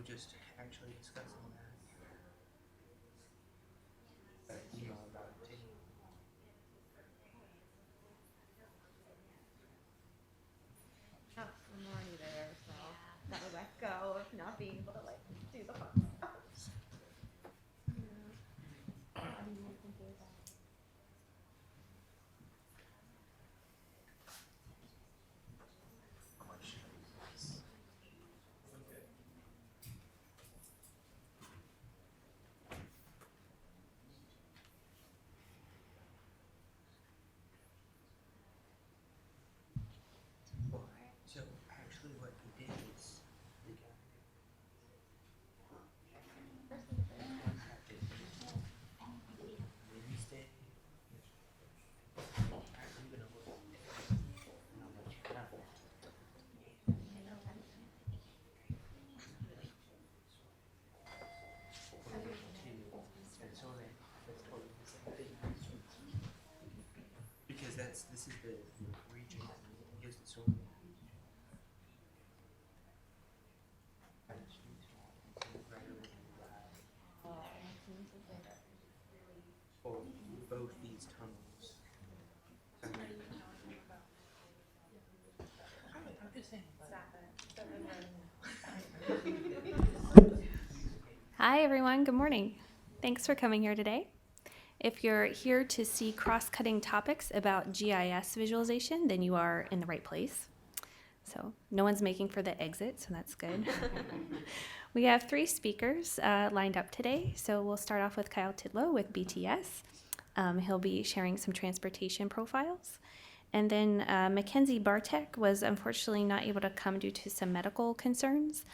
just actually discussing that email about it too. Oh, I'm already there, so gotta let go of not being able to like do the fun stuff. Yeah. I mean, you can do that. So actually what he did is the guy Wednesday. I'm gonna look at it and I'll let you know. And so that's totally the same thing. Because this is the region that he gives the soil. For both these tunnels. I'm just saying. Hi everyone, good morning. Thanks for coming here today. If you're here to see cross-cutting topics about GIS visualization, then you are in the right place. So no one's making for the exit, so that's good. We have 3 speakers lined up today. So we'll start off with Kyle Titlow with BTS. He'll be sharing some transportation profiles. And then Mackenzie Bartek was unfortunately not able to come due to some medical concerns.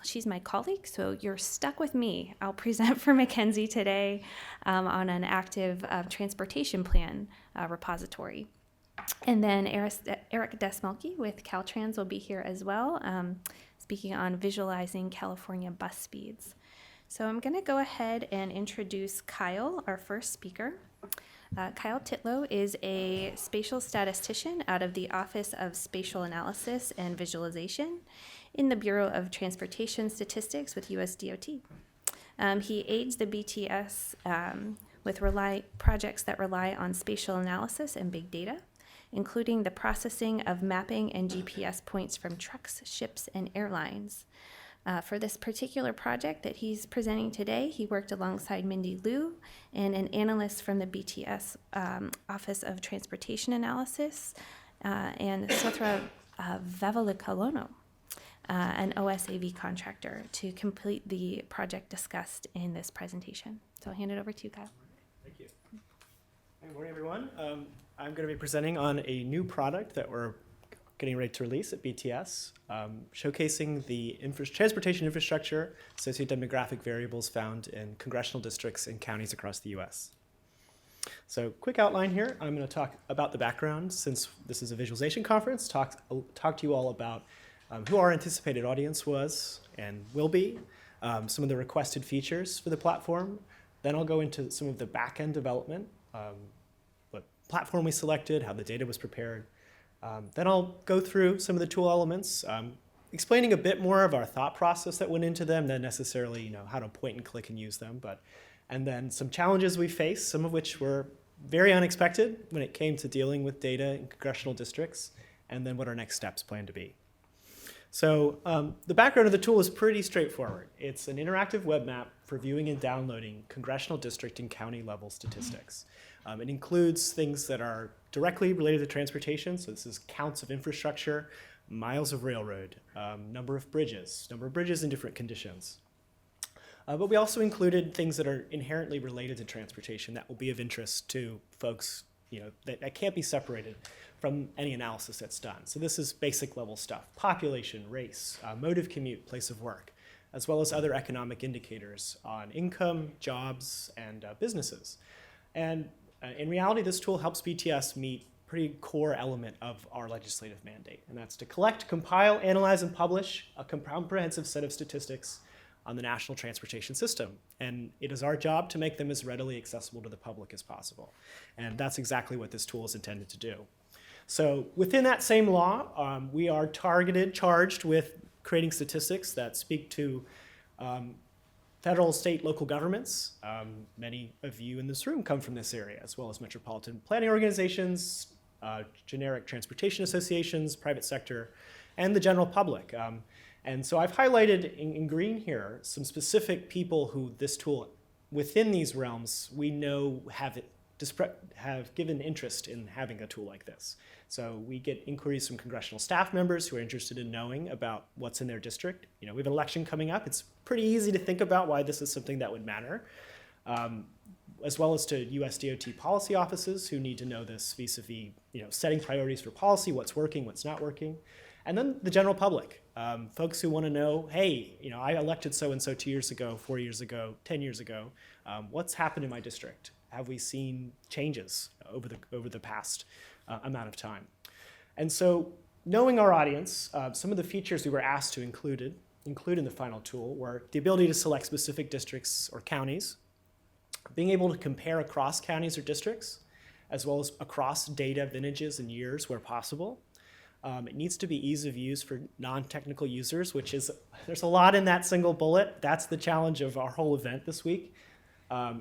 She's my colleague, so you're stuck with me. I'll present for Mackenzie today on an active transportation plan repository. And then Eric Desmelke with Caltrans will be here as well, speaking on visualizing California bus speeds. So I'm going to go ahead and introduce Kyle, our first speaker. Kyle Titlow is a spatial statistician out of the Office of Spatial Analysis and Visualization in the Bureau of Transportation Statistics with US DOT. He aids the BTS with projects that rely on spatial analysis and big data, including the processing of mapping and GPS points from trucks, ships, and airlines. For this particular project that he's presenting today, he worked alongside Mindy Liu and an analyst from the BTS Office of Transportation Analysis and Sotra Vavelicalono, an OSAV contractor, to complete the project discussed in this presentation. So I'll hand it over to you, Kyle. Thank you. Good morning, everyone. I'm going to be presenting on a new product that we're getting ready to release at BTS, showcasing the transportation infrastructure, sociodemographic variables found in congressional districts and counties across the U.S. So quick outline here. I'm going to talk about the background, since this is a visualization conference, talk to you all about who our anticipated audience was and will be, some of the requested features for the platform. Then I'll go into some of the back-end development, what platform we selected, how the data was prepared. Then I'll go through some of the tool elements, explaining a bit more of our thought process that went into them than necessarily how to point and click and use them. And then some challenges we faced, some of which were very unexpected when it came to dealing with data in congressional districts, and then what our next steps plan to be. So the background of the tool is pretty straightforward. It's an interactive web map for viewing and downloading congressional district and county level statistics. It includes things that are directly related to transportation. So this is counts of infrastructure, miles of railroad, number of bridges in different conditions. But we also included things that are inherently related to transportation that will be of interest to folks that can't be separated from any analysis that's done. So this is basic level stuff: population, race, mode of commute, place of work, as well as other economic indicators on income, jobs, and businesses. And in reality, this tool helps BTS meet a pretty core element of our legislative mandate, and that's to collect, compile, analyze, and publish a comprehensive set of statistics on the national transportation system. And it is our job to make them as readily accessible to the public as possible. And that's exactly what this tool is intended to do. So within that same law, we are charged with creating statistics that speak to federal, state, local governments. Many of you in this room come from this area, as well as metropolitan planning organizations, generic transportation associations, private sector, and the general public. And so I've highlighted in green here some specific people who this tool, within these realms, we know have given interest in having a tool like this. So we get inquiries from congressional staff members who are interested in knowing about what's in their district. We have an election coming up. It's pretty easy to think about why this is something that would matter, as well as to US DOT policy offices who need to know this vis-a-vis, setting priorities for policy, what's working, what's not working. And then the general public, folks who want to know, hey, I elected so-and-so 2 years ago, 4 years ago, 10 years ago. What's happened in my district? Have we seen changes over the past amount of time? And so knowing our audience, some of the features we were asked to include in the final tool were the ability to select specific districts or counties, being able to compare across counties or districts, as well as across data vintages and years where possible. It needs to be ease of use for non-technical users, which is, there's a lot in that single bullet. That's the challenge of our whole event this week,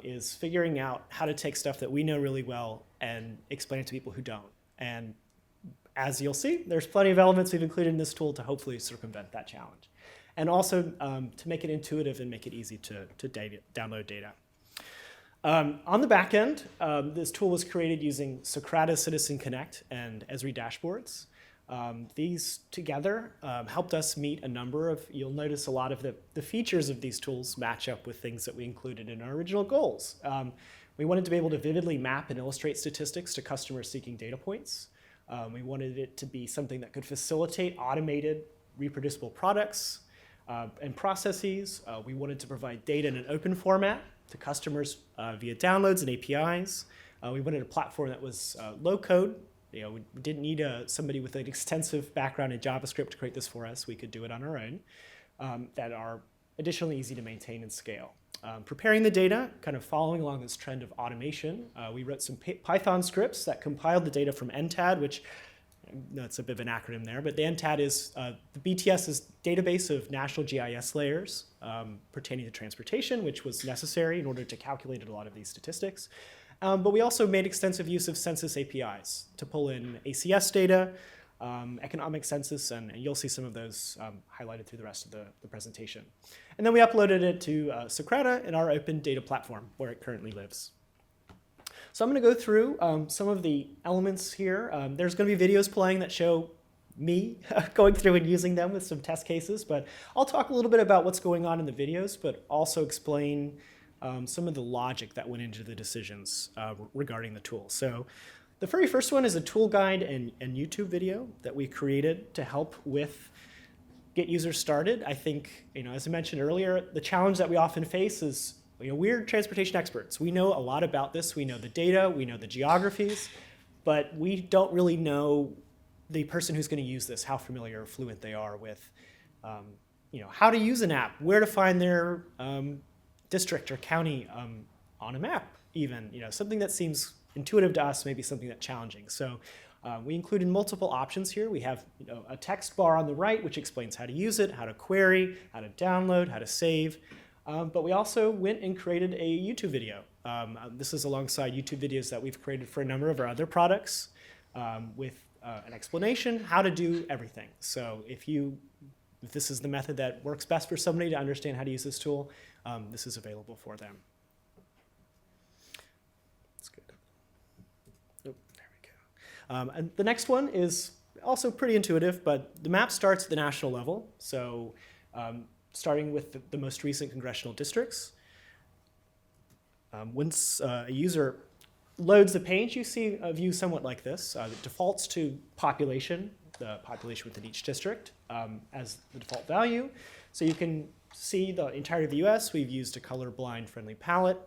is figuring out how to take stuff that we know really well and explain it to people who don't. And as you'll see, there's plenty of elements we've included in this tool to hopefully circumvent that challenge. And also to make it intuitive and make it easy to download data. On the back end, this tool was created using Socrata, Citizen Connect, and Esri dashboards. These together helped us meet a number of, you'll notice a lot of the features of these tools match up with things that we included in our original goals. We wanted to be able to vividly map and illustrate statistics to customers seeking data points. We wanted it to be something that could facilitate automated, reproducible products and processes. We wanted to provide data in an open format to customers via downloads and APIs. We wanted a platform that was low code. We didn't need somebody with an extensive background in JavaScript to create this for us. We could do it on our own, that are additionally easy to maintain and scale. Preparing the data, kind of following along this trend of automation, we wrote some Python scripts that compiled the data from NTAD, which, that's a bit of an acronym there, but the NTAD is the BTS's database of national GIS layers pertaining to transportation, which was necessary in order to calculate a lot of these statistics. But we also made extensive use of census APIs to pull in ACS data, economic census, and you'll see some of those highlighted through the rest of the presentation. And then we uploaded it to Socrata in our open data platform where it currently lives. So I'm going to go through some of the elements here. There's going to be videos playing that show me going through and using them with some test cases, but I'll talk a little bit about what's going on in the videos, but also explain some of the logic that went into the decisions regarding the tool. So the very first one is a tool guide and YouTube video that we created to help with get users started. I think, as I mentioned earlier, the challenge that we often face is, we're transportation experts. We know a lot about this. We know the data, we know the geographies, but we don't really know the person who's going to use this, how familiar or fluent they are with, how to use an app, where to find their district or county on a map even. Something that seems intuitive to us may be something that's challenging. So we included multiple options here. We have a text bar on the right which explains how to use it, how to query, how to download, how to save. But we also went and created a YouTube video. This is alongside YouTube videos that we've created for a number of our other products with an explanation how to do everything. So if this is the method that works best for somebody to understand how to use this tool, this is available for them. That's good. Oh, there we go. And the next one is also pretty intuitive, but the map starts at the national level. So starting with the most recent congressional districts. Once a user loads the page, you see a view somewhat like this. It defaults to population, the population within each district, as the default value. So you can see the entirety of the US. We've used a colorblind friendly palette,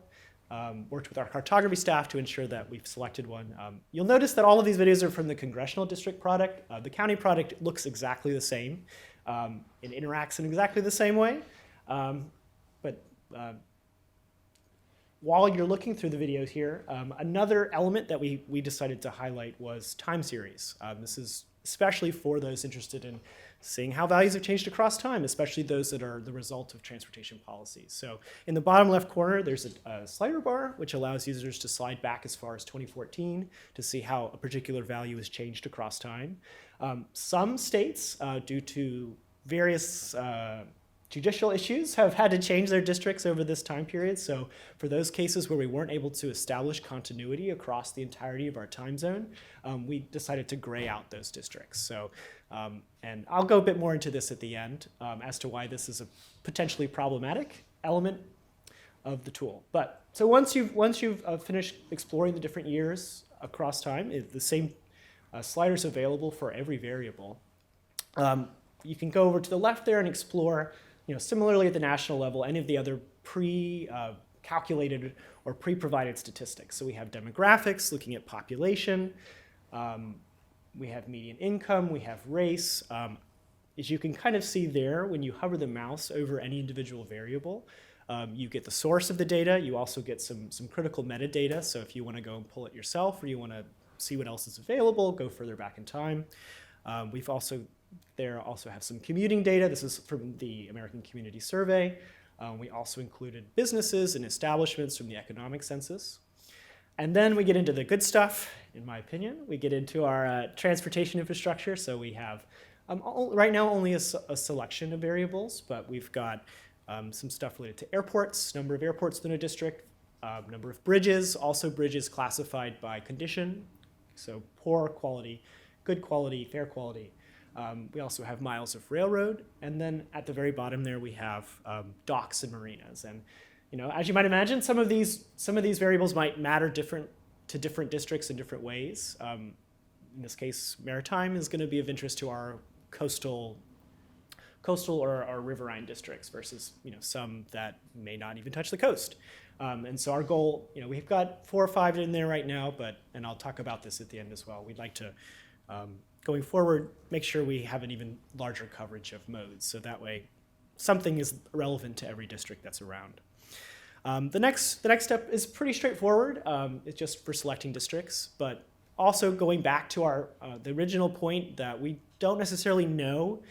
worked with our cartography staff to ensure that we've selected one. You'll notice that all of these videos are from the congressional district product. The county product looks exactly the same. It interacts in exactly the same way. But while you're looking through the videos here, another element that we decided to highlight was time series. This is especially for those interested in seeing how values have changed across time, especially those that are the result of transportation policies. So in the bottom left corner, there's a slider bar, which allows users to slide back as far as 2014 to see how a particular value has changed across time. Some states, due to various judicial issues, have had to change their districts over this time period. So for those cases where we weren't able to establish continuity across the entirety of our time zone, we decided to gray out those districts. So, and I'll go a bit more into this at the end as to why this is a potentially problematic element of the tool. But so once you've finished exploring the different years across time, the same sliders available for every variable. You can go over to the left there and explore, similarly at the national level, any of the other pre-calculated or pre-provided statistics. So we have demographics, looking at population. We have median income. We have race. As you can kind of see there, when you hover the mouse over any individual variable, you get the source of the data. You also get some critical metadata. So if you want to go and pull it yourself, or you want to see what else is available, go further back in time. We've also have some commuting data. This is from the American Community Survey. We also included businesses and establishments from the economic census. And then we get into the good stuff, in my opinion. We get into our transportation infrastructure. So we have, right now, only a selection of variables, but we've got some stuff related to airports, number of airports within a district, number of bridges, also bridges classified by condition. So poor quality, good quality, fair quality. We also have miles of railroad, and then at the very bottom there we have docks and marinas. And as you might imagine, some of these variables might matter to different districts in different ways. In this case, maritime is going to be of interest to our coastal or our riverine districts versus some that may not even touch the coast. And so our goal, we've got 4 or 5 in there right now, and I'll talk about this at the end as well. We'd like to, going forward, make sure we have an even larger coverage of modes. So that way, something is relevant to every district that's around. The next step is pretty straightforward. It's just for selecting districts, but also going back to the original point that we don't necessarily know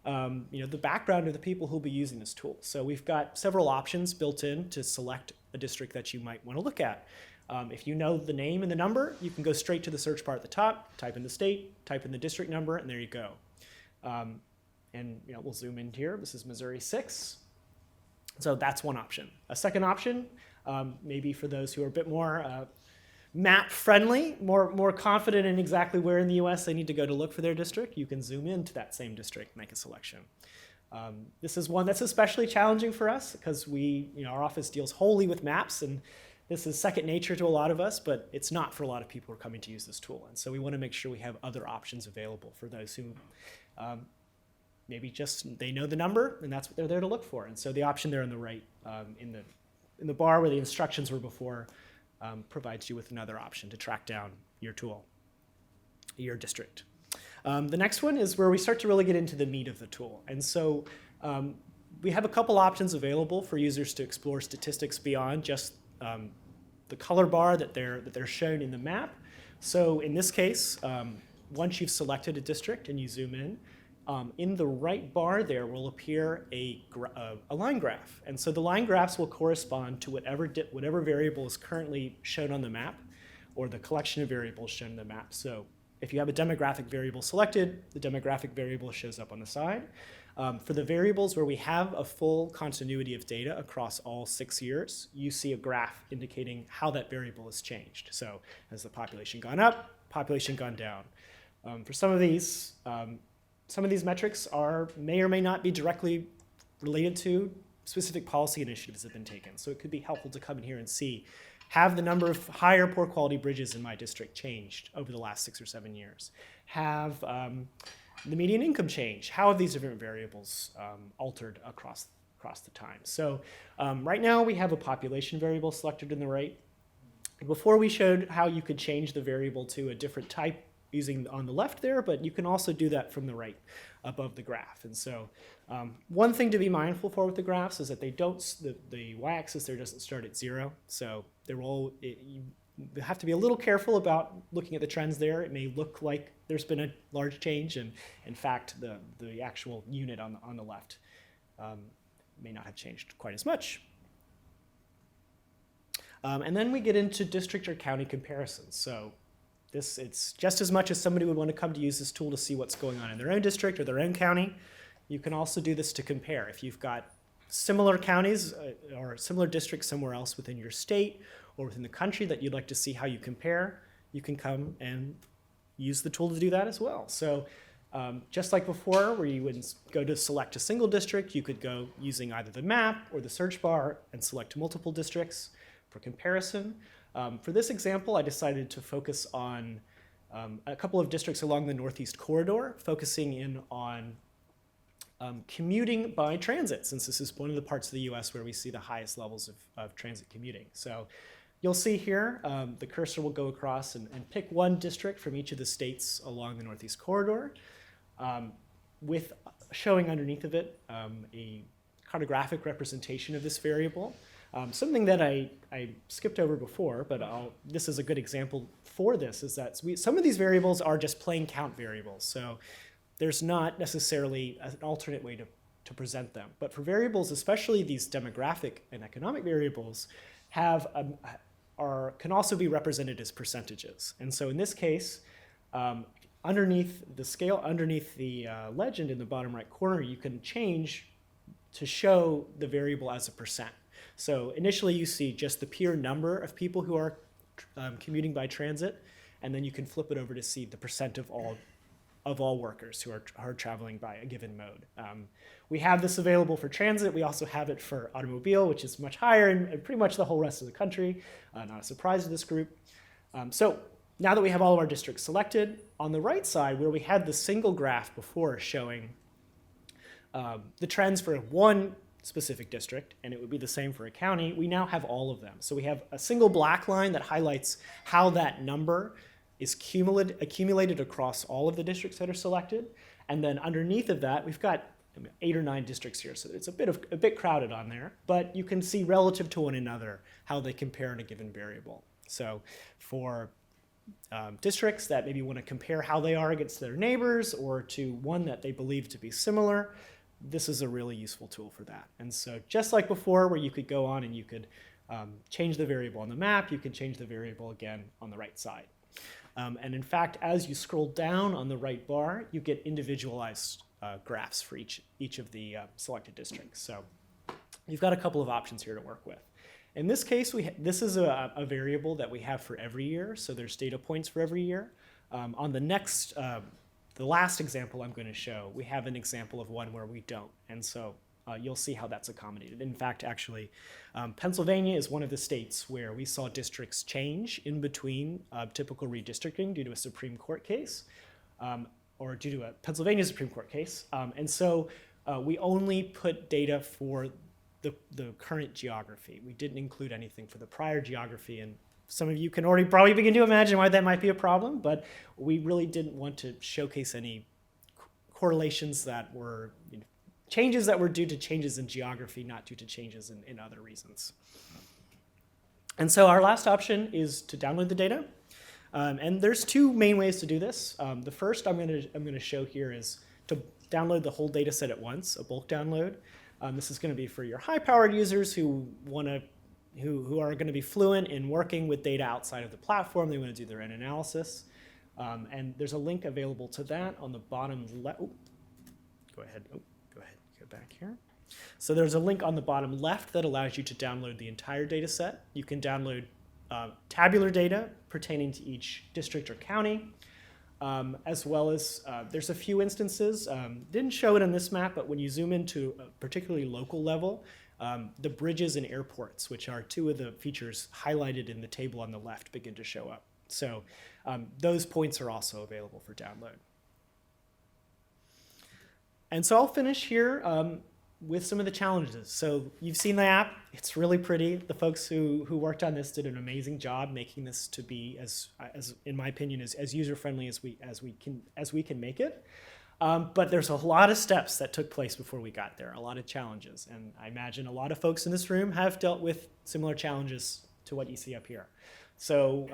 the background of the people who'll be using this tool. So we've got several options built in to select a district that you might want to look at. If you know the name and the number, you can go straight to the search bar at the top, type in the state, type in the district number, and there you go. And we'll zoom in here. This is Missouri 6. So that's one option. A second option, maybe for those who are a bit more map friendly, more confident in exactly where in the US they need to go to look for their district, you can zoom into that same district, make a selection. This is one that's especially challenging for us because our office deals wholly with maps, and this is second nature to a lot of us, but it's not for a lot of people who are coming to use this tool. And so we want to make sure we have other options available for those who maybe just they know the number and that's what they're there to look for. And so the option there on the right in the bar where the instructions were before provides you with another option to track down your tool, your district. The next one is where we start to really get into the meat of the tool. And so we have a couple options available for users to explore statistics beyond just the color bar that they're shown in the map. So in this case, once you've selected a district and you zoom in the right bar there will appear a line graph. And so the line graphs will correspond to whatever variable is currently shown on the map or the collection of variables shown in the map. So if you have a demographic variable selected, the demographic variable shows up on the side. For the variables where we have a full continuity of data across all 6 years, you see a graph indicating how that variable has changed. So has the population gone up, population gone down? For some of these metrics may or may not be directly related to specific policy initiatives that have been taken. So it could be helpful to come in here and see, have the number of higher poor quality bridges in my district changed over the last 6 or 7 years? Have the median income change? How have these different variables altered across the time? So right now we have a population variable selected in the right. Before we showed how you could change the variable to a different type using on the left there, but you can also do that from the right above the graph. And so one thing to be mindful for with the graphs is that the y-axis there doesn't start at 0. So we have to be a little careful about looking at the trends there. It may look like there's been a large change, and in fact, the actual unit on the left may not have changed quite as much. And then we get into district or county comparisons. So it's just as much as somebody would want to come to use this tool to see what's going on in their own district or their own county. You can also do this to compare. If you've got similar counties or similar districts somewhere else within your state or within the country that you'd like to see how you compare, you can come and use the tool to do that as well. So just like before, where you would go to select a single district, you could go using either the map or the search bar and select multiple districts for comparison. For this example, I decided to focus on a couple of districts along the Northeast Corridor, focusing in on commuting by transit, since this is one of the parts of the US where we see the highest levels of transit commuting. So you'll see here, the cursor will go across and pick one district from each of the states along the Northeast Corridor, with showing underneath of it a cartographic representation of this variable. Something that I skipped over before, but this is a good example for this, is that some of these variables are just plain count variables. So there's not necessarily an alternate way to present them. But for variables, especially these demographic and economic variables, can also be represented as percentages. And so in this case, underneath the scale, underneath the legend in the bottom right corner, you can change to show the variable as a percent. So initially you see just the pure number of people who are commuting by transit, and then you can flip it over to see the percent of all workers who are traveling by a given mode. We have this available for transit. We also have it for automobile, which is much higher in pretty much the whole rest of the country. Not a surprise to this group. So now that we have all of our districts selected, on the right side, where we had the single graph before showing the trends for one specific district, and it would be the same for a county, we now have all of them. So we have a single black line that highlights how that number is accumulated across all of the districts that are selected. And then underneath of that, we've got 8 or 9 districts here, so it's a bit crowded on there, but you can see relative to one another how they compare in a given variable. So for districts that maybe want to compare how they are against their neighbors or to one that they believe to be similar, this is a really useful tool for that. And so just like before, where you could go on and you could change the variable on the map, you can change the variable again on the right side. And in fact, as you scroll down on the right bar, you get individualized graphs for each of the selected districts. So you've got a couple of options here to work with. In this case, this is a variable that we have for every year, so there's data points for every year. On the last example I'm going to show, we have an example of one where we don't, and so you'll see how that's accommodated. In fact, actually, Pennsylvania is one of the states where we saw districts change in between typical redistricting due to a Supreme Court case, or due to a Pennsylvania Supreme Court case. And so we only put data for the current geography. We didn't include anything for the prior geography, and some of you can already probably begin to imagine why that might be a problem, but we really didn't want to showcase any correlations that were changes that were due to changes in geography, not due to changes in other reasons. And so our last option is to download the data. And there's 2 main ways to do this. The first I'm going to show here is to download the whole data set at once, a bulk download. This is going to be for your high-powered users who are going to be fluent in working with data outside of the platform. They want to do their own analysis. And there's a link available to that on the bottom left. Go ahead, go back here. So there's a link on the bottom left that allows you to download the entire data set. You can download tabular data pertaining to each district or county, as well as there's a few instances. Didn't show it on this map, but when you zoom into a particularly local level, the bridges and airports, which are 2 of the features highlighted in the table on the left, begin to show up. So those points are also available for download. And so I'll finish here with some of the challenges. So you've seen the app. It's really pretty. The folks who worked on this did an amazing job making this to be, as in my opinion, as user-friendly as we can make it. But there's a lot of steps that took place before we got there, a lot of challenges. And I imagine a lot of folks in this room have dealt with similar challenges to what you see up here. So,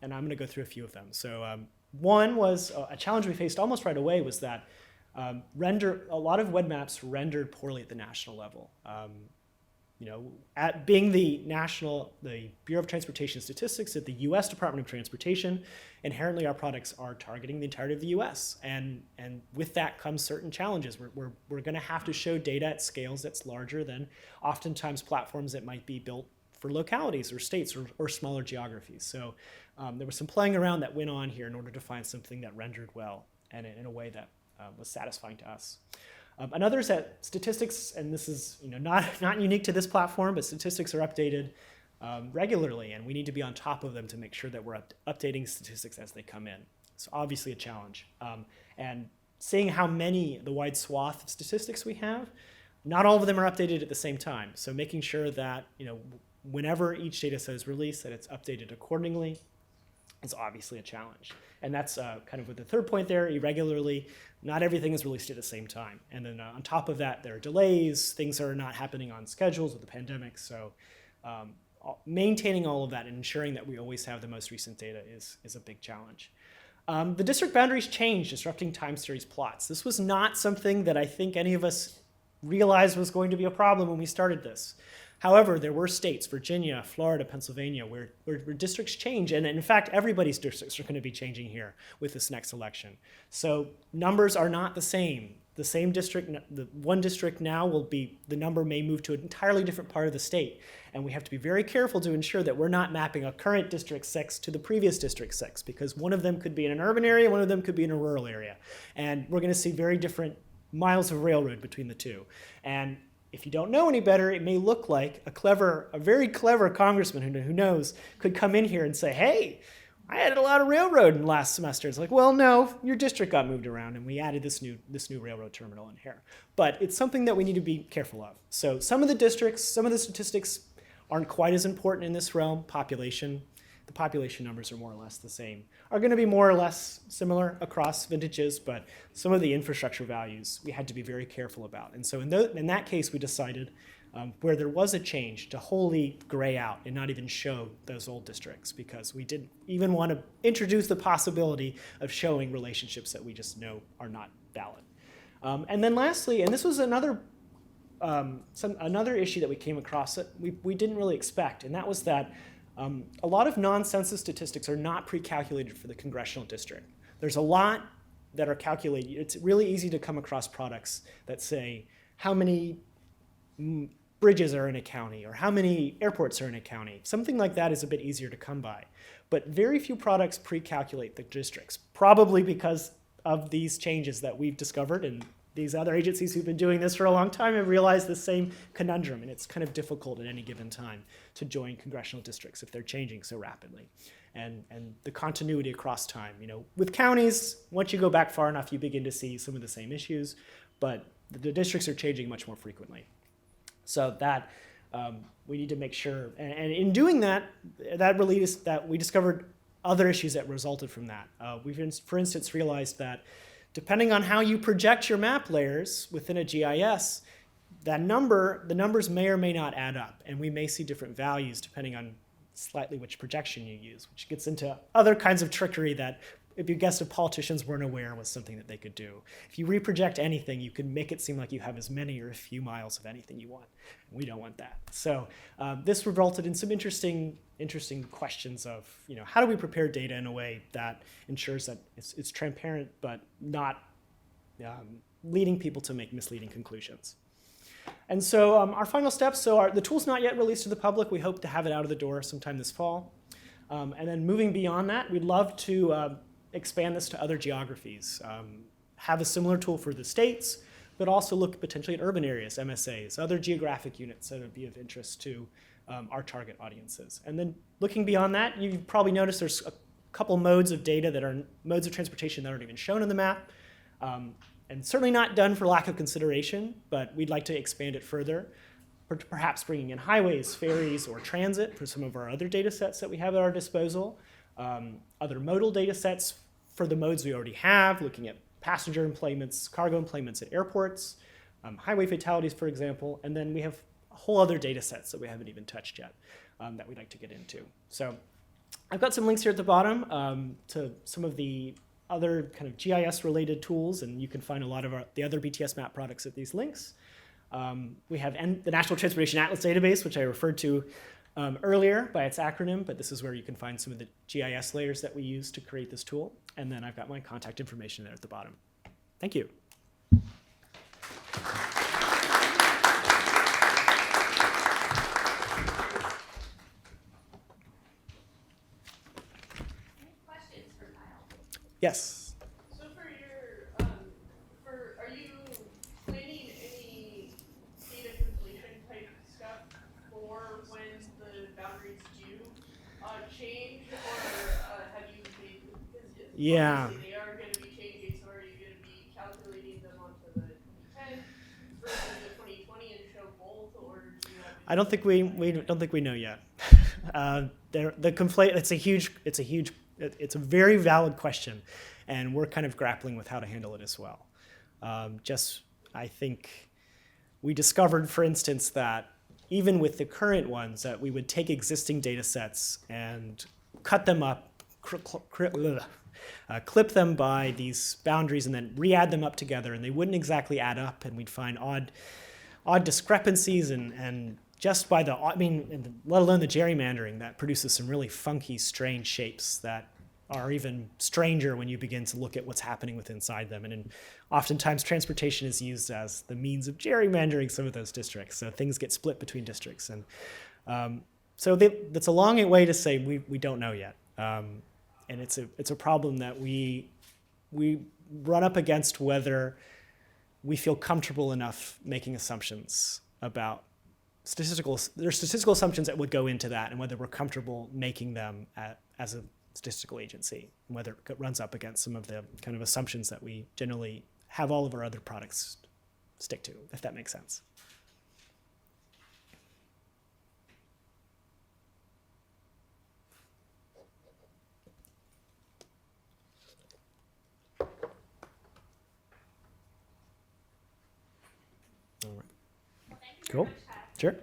and I'm going to go through a few of them. So one was a challenge we faced almost right away was that a lot of web maps rendered poorly at the national level. At being the Bureau of Transportation Statistics at the U.S. Department of Transportation, inherently our products are targeting the entirety of the U.S. And with that comes certain challenges. We're going to have to show data at scales that's larger than oftentimes platforms that might be built for localities or states or smaller geographies. So there was some playing around that went on here in order to find something that rendered well and in a way that was satisfying to us. Another is that statistics, and this is not unique to this platform, but statistics are updated regularly, and we need to be on top of them to make sure that we're updating statistics as they come in. It's obviously a challenge. And seeing how the wide swath of statistics we have, not all of them are updated at the same time. So making sure that whenever each data set is released, that it's updated accordingly is obviously a challenge. And that's kind of with the third point there, irregularly. Not everything is released at the same time. And then on top of that, there are delays. Things are not happening on schedules with the pandemic. So maintaining all of that and ensuring that we always have the most recent data is a big challenge. The district boundaries change, disrupting time series plots. This was not something that I think any of us realized was going to be a problem when we started this. However, there were states, Virginia, Florida, Pennsylvania, where districts change. And in fact, everybody's districts are going to be changing here with this next election. So numbers are not the same. The same district, the one district now the number may move to an entirely different part of the state. And we have to be very careful to ensure that we're not mapping a current District 6 to the previous District 6, because one of them could be in an urban area, one of them could be in a rural area. And we're going to see very different miles of railroad between the two. And if you don't know any better, it may look like a very clever congressman who knows could come in here and say, hey, I added a lot of railroad in last semester. It's like, well, no, your district got moved around and we added this new railroad terminal in here. But it's something that we need to be careful of. So some of the districts, some of the statistics aren't quite as important in this realm. The population numbers are more or less the same, are going to be more or less similar across vintages, but some of the infrastructure values we had to be very careful about. And so in that case, we decided where there was a change to wholly gray out and not even show those old districts, because we didn't even want to introduce the possibility of showing relationships that we just know are not valid. And then lastly, and this was another issue that we came across that we didn't really expect, and that was that a lot of non-census statistics are not pre-calculated for the congressional district. There's a lot that are calculated. It's really easy to come across products that say how many bridges are in a county or how many airports are in a county. Something like that is a bit easier to come by. But very few products pre-calculate the districts, probably because of these changes that we've discovered, and these other agencies who've been doing this for a long time have realized the same conundrum, and it's kind of difficult at any given time to join congressional districts if they're changing so rapidly. And the continuity across time. With counties, once you go back far enough, you begin to see some of the same issues, but the districts are changing much more frequently. So that we need to make sure, and in doing that we discovered other issues that resulted from that. We've, for instance, realized that depending on how you project your map layers within a GIS, the numbers may or may not add up, and we may see different values depending on slightly which projection you use, which gets into other kinds of trickery that, if you guessed, if politicians weren't aware was something that they could do. If you reproject anything, you can make it seem like you have as many or a few miles of anything you want. We don't want that. So this resulted in some interesting questions of, how do we prepare data in a way that ensures that it's transparent but not leading people to make misleading conclusions. And so our final steps, the tool's not yet released to the public. We hope to have it out of the door sometime this fall. And then moving beyond that, we'd love to expand this to other geographies. Have a similar tool for the states, but also look potentially at urban areas, MSAs, other geographic units that would be of interest to our target audiences. And then looking beyond that, you've probably noticed there's a couple modes of data that are modes of transportation that aren't even shown on the map. And certainly not done for lack of consideration, but we'd like to expand it further, perhaps bringing in highways, ferries, or transit for some of our other data sets that we have at our disposal, other modal data sets for the modes we already have, looking at passenger employments, cargo employments at airports, highway fatalities, for example, and then we have whole other data sets that we haven't even touched yet that we'd like to get into. So I've got some links here at the bottom to some of the other kind of GIS-related tools, and you can find a lot of the other BTS map products at these links. We have the National Transportation Atlas database, which I referred to earlier by its acronym, but this is where you can find some of the GIS layers that we use to create this tool. And then I've got my contact information there at the bottom. Thank you. Yes. So for your, are you planning any data completion type stuff for when the boundaries do change, or have you made? Yeah. Obviously they are going to be changing. So are you going to be calculating them onto the 2010 versus the 2020 and show both, or do you have? I don't think we don't think we know yet. It's a very valid question, and we're kind of grappling with how to handle it as well. I think we discovered, for instance, that even with the current ones, that we would take existing data sets and cut them up, clip them by these boundaries, and then re-add them up together, and they wouldn't exactly add up, and we'd find odd discrepancies, and just by let alone the gerrymandering that produces some really funky, strange shapes that are even stranger when you begin to look at what's happening with inside them. And oftentimes transportation is used as the means of gerrymandering some of those districts. So things get split between districts. And so that's a long way to say we don't know yet. And it's a problem that we run up against whether we feel comfortable enough making assumptions about statistical assumptions that would go into that, and whether we're comfortable making them as a statistical agency, and whether it runs up against some of the kind of assumptions that we generally have all of our other products stick to, if that makes sense. All right. Cool. Sure.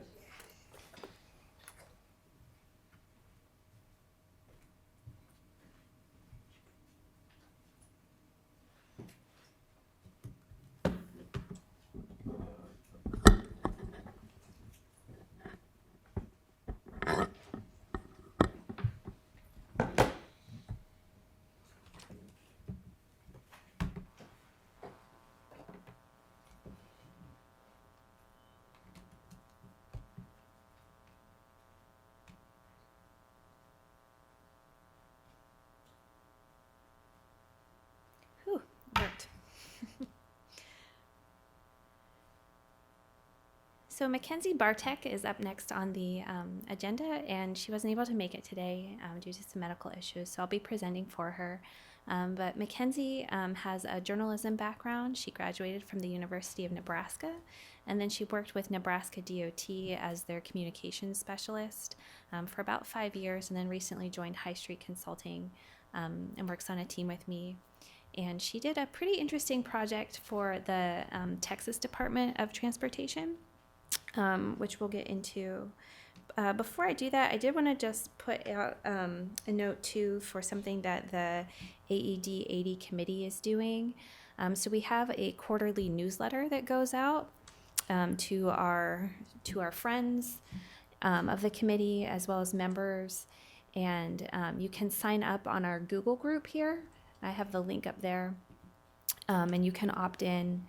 Whew, worked. So Mackenzie Bartek is up next on the agenda, and she wasn't able to make it today due to some medical issues, so I'll be presenting for her. But Mackenzie has a journalism background. She graduated from the University of Nebraska, and then she worked with Nebraska DOT as their communications specialist for about 5 years, and then recently joined High Street Consulting and works on a team with me. And she did a pretty interesting project for the Texas Department of Transportation, which we'll get into. Before I do that, I did want to just put out a note too for something that the AED 80 committee is doing. So we have a quarterly newsletter that goes out to our friends of the committee as well as members, and you can sign up on our Google group here. I have the link up there, and you can opt in.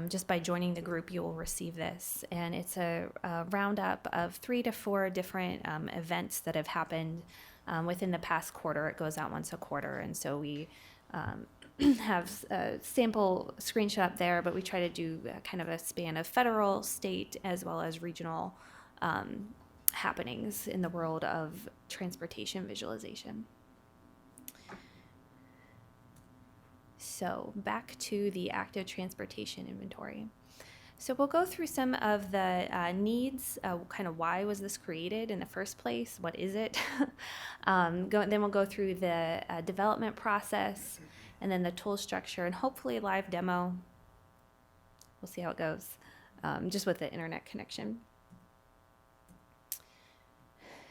Just by joining the group, you will receive this. And it's a roundup of 3 to 4 different events that have happened within the past quarter. It goes out once a quarter. And so we have a sample screenshot up there, but we try to do kind of a span of federal, state, as well as regional happenings in the world of transportation visualization. So back to the active transportation inventory. So we'll go through some of the needs, kind of why was this created in the first place? What is it? Then we'll go through the development process, and then the tool structure, and hopefully a live demo. We'll see how it goes, just with the internet connection.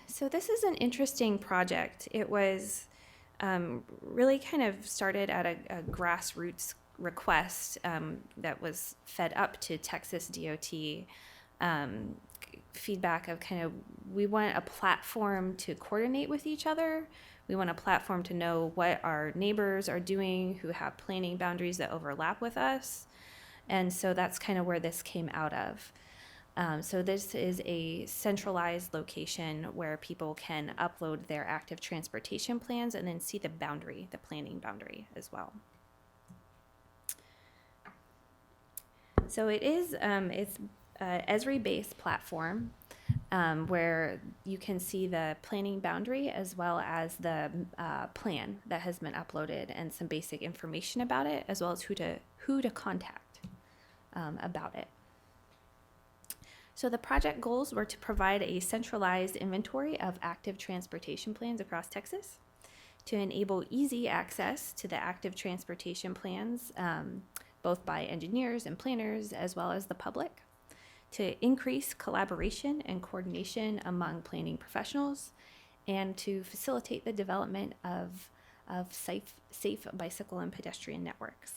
So this is an interesting project. It was really kind of started at a grassroots request that was fed up to Texas DOT. Feedback of kind of, we want a platform to coordinate with each other. We want a platform to know what our neighbors are doing who have planning boundaries that overlap with us. And so that's kind of where this came out of. So this is a centralized location where people can upload their active transportation plans and then see the boundary, the planning boundary as well. So it is, it's Esri-based platform where you can see the planning boundary as well as the plan that has been uploaded and some basic information about it, as well as who to contact about it. So the project goals were to provide a centralized inventory of active transportation plans across Texas, to enable easy access to the active transportation plans, both by engineers and planners as well as the public, to increase collaboration and coordination among planning professionals, and to facilitate the development of safe bicycle and pedestrian networks.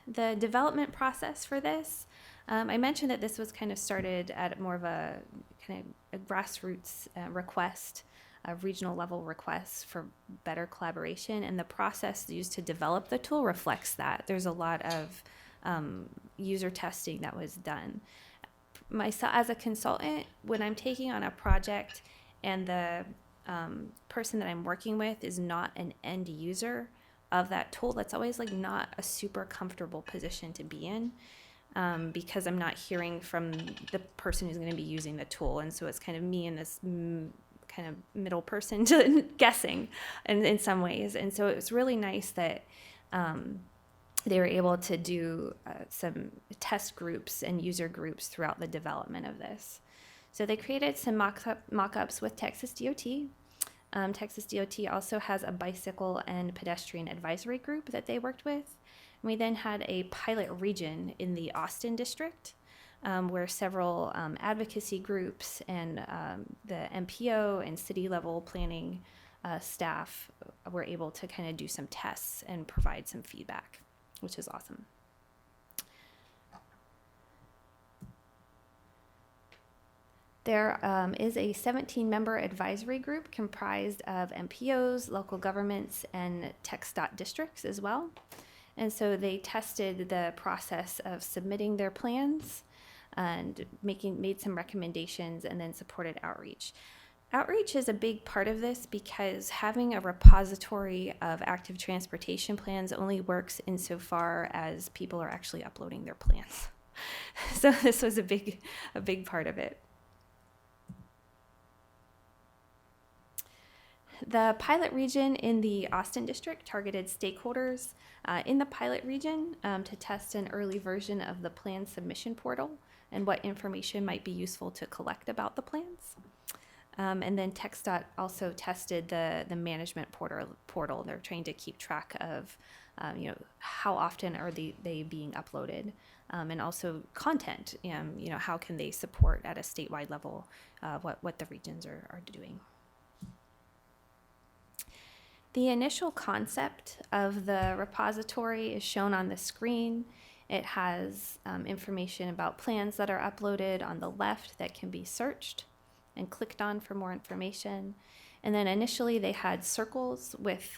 The development process for this, I mentioned that this was kind of started at more of a kind of a grassroots request, a regional level request for better collaboration, and the process used to develop the tool reflects that. There's a lot of user testing that was done. Myself, as a consultant, when I'm taking on a project and the person that I'm working with is not an end user of that tool, that's always like not a super comfortable position to be in, because I'm not hearing from the person who's going to be using the tool, and so it's kind of me and this kind of middle person to guessing in some ways. And so it was really nice that they were able to do some test groups and user groups throughout the development of this. So they created some mock-ups with Texas DOT. Texas DOT also has a bicycle and pedestrian advisory group that they worked with. And we then had a pilot region in the Austin district, where several advocacy groups and the MPO and city level planning staff were able to kind of do some tests and provide some feedback, which is awesome. There is a 17-member advisory group comprised of MPOs, local governments, and TxDOT districts as well. And so they tested the process of submitting their plans and made some recommendations and then supported outreach. Outreach is a big part of this because having a repository of active transportation plans only works insofar as people are actually uploading their plans. So this was a big part of it. The pilot region in the Austin district targeted stakeholders in the pilot region to test an early version of the plan submission portal and what information might be useful to collect about the plans. And then TxDOT also tested the management portal. They're trying to keep track of how often are they being uploaded, and also content. How can they support at a statewide level what the regions are doing. The initial concept of the repository is shown on the screen. It has information about plans that are uploaded on the left that can be searched and clicked on for more information. And then initially they had circles with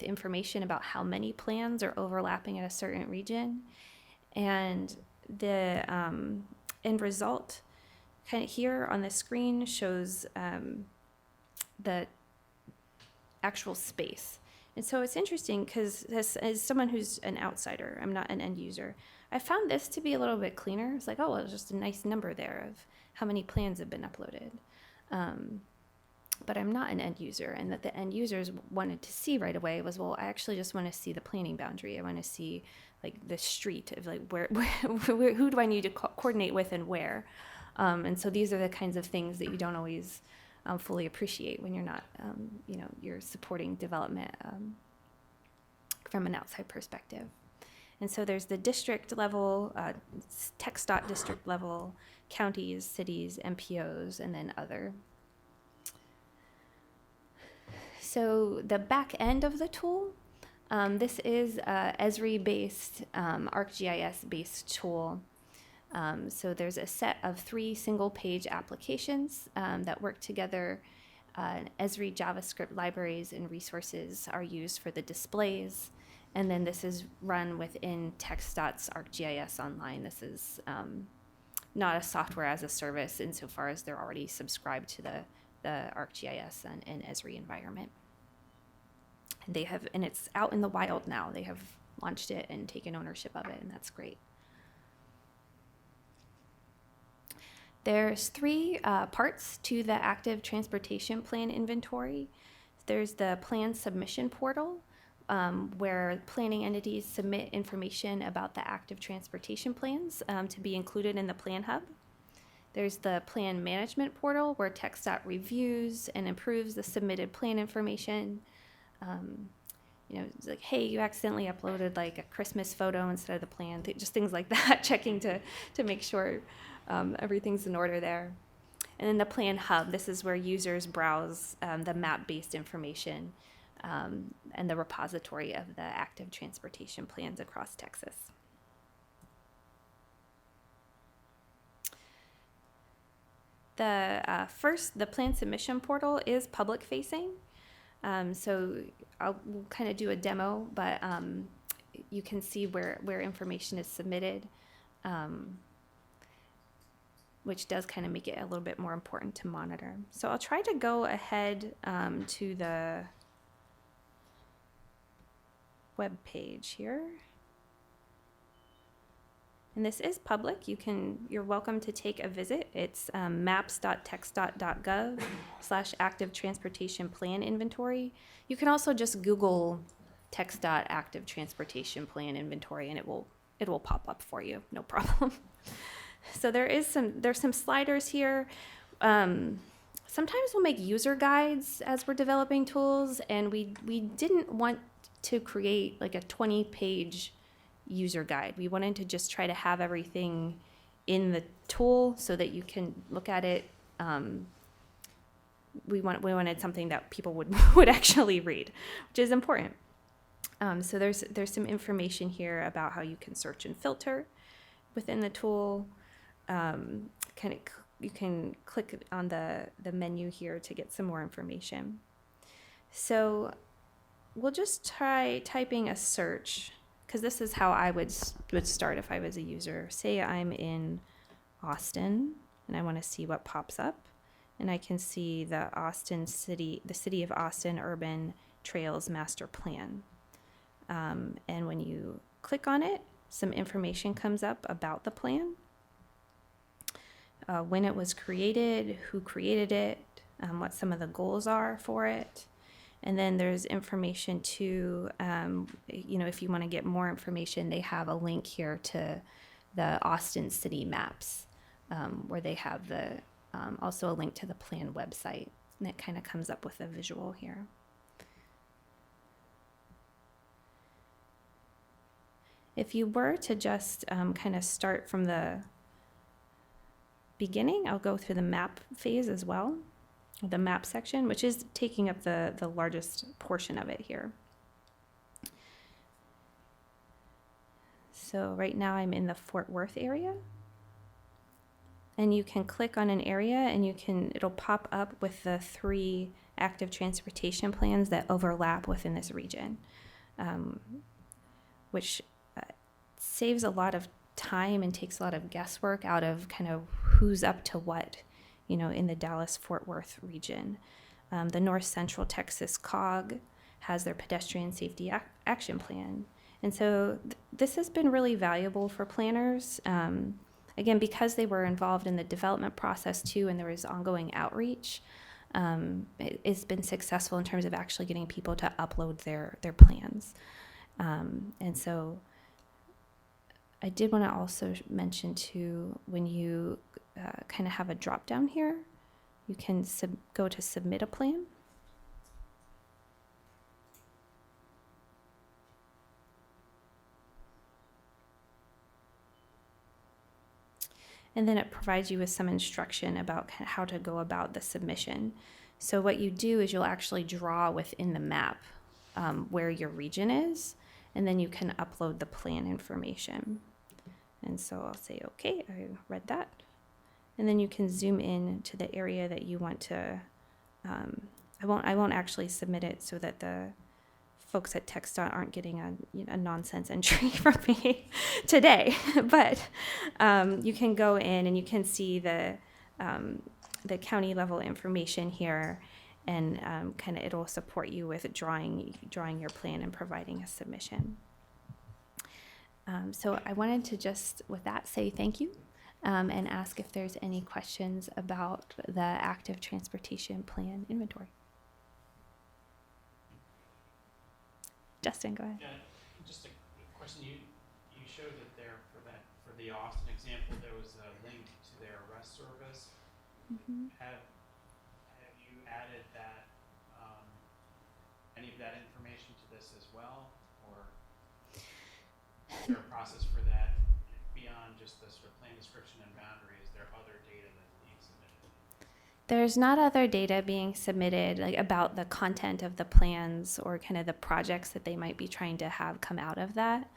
information about how many plans are overlapping at a certain region. And the end result kind of here on the screen shows the actual space. And so it's interesting because as someone who's an outsider, I'm not an end user, I found this to be a little bit cleaner. It's like, oh, well, it's just a nice number there of how many plans have been uploaded. But I'm not an end user, and that the end users wanted to see right away was, well, I actually just want to see the planning boundary. I want to see like the street of like where who do I need to coordinate with and where. And so these are the kinds of things that you don't always fully appreciate when you're not, you're supporting development from an outside perspective. And so there's the district level, TxDOT district level, counties, cities, MPOs, and then other. So the back end of the tool, this is a Esri-based, ArcGIS-based tool. So there's a set of 3 single-page applications that work together. Esri JavaScript libraries and resources are used for the displays. And then this is run within TxDOT's ArcGIS Online. This is not a software as a service insofar as they're already subscribed to the ArcGIS and Esri environment. And it's out in the wild now. They have launched it and taken ownership of it, and that's great. There's 3 parts to the active transportation plan inventory. There's the plan submission portal, where planning entities submit information about the active transportation plans to be included in the Plan Hub. There's the plan management portal, where TxDOT reviews and improves the submitted plan information. It's like, hey, you accidentally uploaded like a Christmas photo instead of the plan, just things like that, checking to make sure everything's in order there. And then the Plan Hub, this is where users browse the map-based information and the repository of the active transportation plans across Texas. The plan submission portal is public facing. So we'll kind of do a demo, but you can see where information is submitted, which does kind of make it a little bit more important to monitor. So I'll try to go ahead to the web page here. And this is public. You're welcome to take a visit. It's maps.txdot.gov/active transportation plan inventory. You can also just Google TxDOT active transportation plan inventory, and it will pop up for you, no problem. So there's some sliders here. Sometimes we'll make user guides as we're developing tools, and we didn't want to create like a 20-page user guide. We wanted to just try to have everything in the tool so that you can look at it. We wanted something that people would actually read, which is important. So there's some information here about how you can search and filter within the tool. You can click on the menu here to get some more information. So we'll just try typing a search, because this is how I would start if I was a user. Say I'm in Austin and I want to see what pops up, and I can see the city of Austin Urban Trails Master Plan. And when you click on it, some information comes up about the plan, when it was created, who created it, what some of the goals are for it. And then there's information to, if you want to get more information, they have a link here to the Austin City maps, where they have also a link to the plan website. And it kind of comes up with a visual here. If you were to just kind of start from the beginning, I'll go through the map phase as well. The map section, which is taking up the largest portion of it here. So right now I'm in the Fort Worth area. And you can click on an area and it'll pop up with the 3 active transportation plans that overlap within this region, which saves a lot of time and takes a lot of guesswork out of kind of who's up to what, in the Dallas-Fort Worth region. The North Central Texas COG has their pedestrian safety action plan. And so this has been really valuable for planners. Again, because they were involved in the development process too, and there was ongoing outreach, it's been successful in terms of actually getting people to upload their plans. And so I did want to also mention too, when you kind of have a drop down here, you can go to submit a plan. and then it provides you with some instruction about kind of how to go about the submission. So what you do is you'll actually draw within the map where your region is, and then you can upload the plan information. And so I'll say, okay, I read that. And then you can zoom in to the area that you want to, I won't actually submit it so that the folks at TxDOT aren't getting a nonsense entry from me today. But you can go in and you can see the county level information here, and kind of it'll support you with drawing your plan and providing a submission. So I wanted to just, with that, say thank you and ask if there's any questions about the active transportation plan inventory. Justin, go ahead. Yeah, just a question. You showed that there for the Austin example, there was a link to their arrest service. Mm-hmm. Have you added that any of that information to this as well, or is there a process for that beyond just the sort of plan description and boundary? Is there other data that's being submitted? There's not other data being submitted like about the content of the plans or kind of the projects that they might be trying to have come out of that.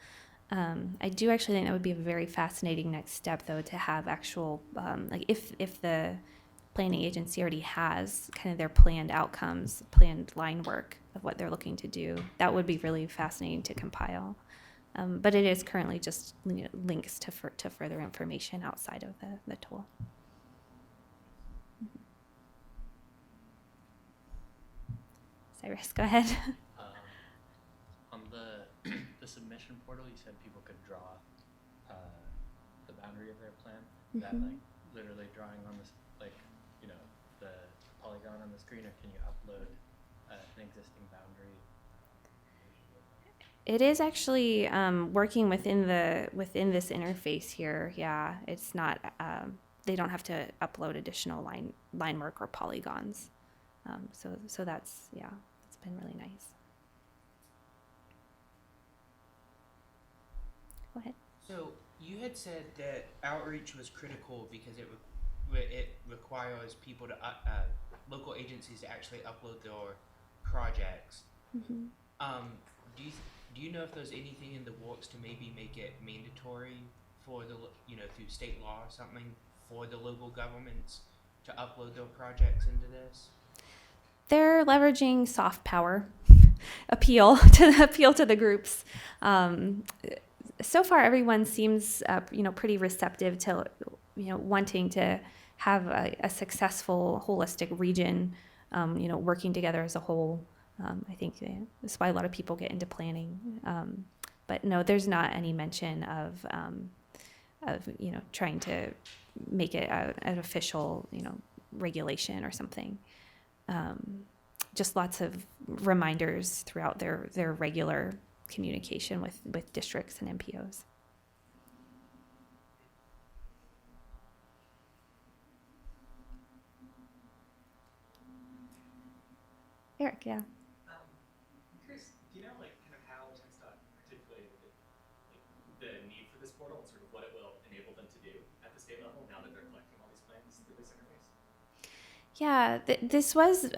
I do actually think that would be a very fascinating next step, though, to have actual, like if the planning agency already has kind of their planned outcomes, planned line work of what they're looking to do, that would be really fascinating to compile. But it is currently just links to further information outside of the tool. Cyrus, go ahead. On the submission portal, you said people could draw the boundary of their plan. Is that like literally drawing on this, like, you know, the polygon on the screen, or can you upload an existing boundary? It is actually working within this interface here. Yeah, it's not. They don't have to upload additional line work or polygons. So that's, yeah, it's been really nice. Go ahead. So you had said that outreach was critical because it requires people to local agencies to actually upload their projects. Mm-hmm. Do you know if there's anything in the works to maybe make it mandatory for the through state law or something for the local governments to upload their projects into this? They're leveraging soft power appeal to the groups. So far, everyone seems pretty receptive to wanting to have a successful holistic region, working together as a whole. I think that's why a lot of people get into planning. But no, there's not any mention of trying to make it an official regulation or something. Just lots of reminders throughout their regular communication with districts and MPOs. Eric, yeah. Curious, do you know kind of how TxDOT articulated the need for this portal and sort of what it will enable them to do at the state level now that they're collecting all these plans through this interface? Yeah, this was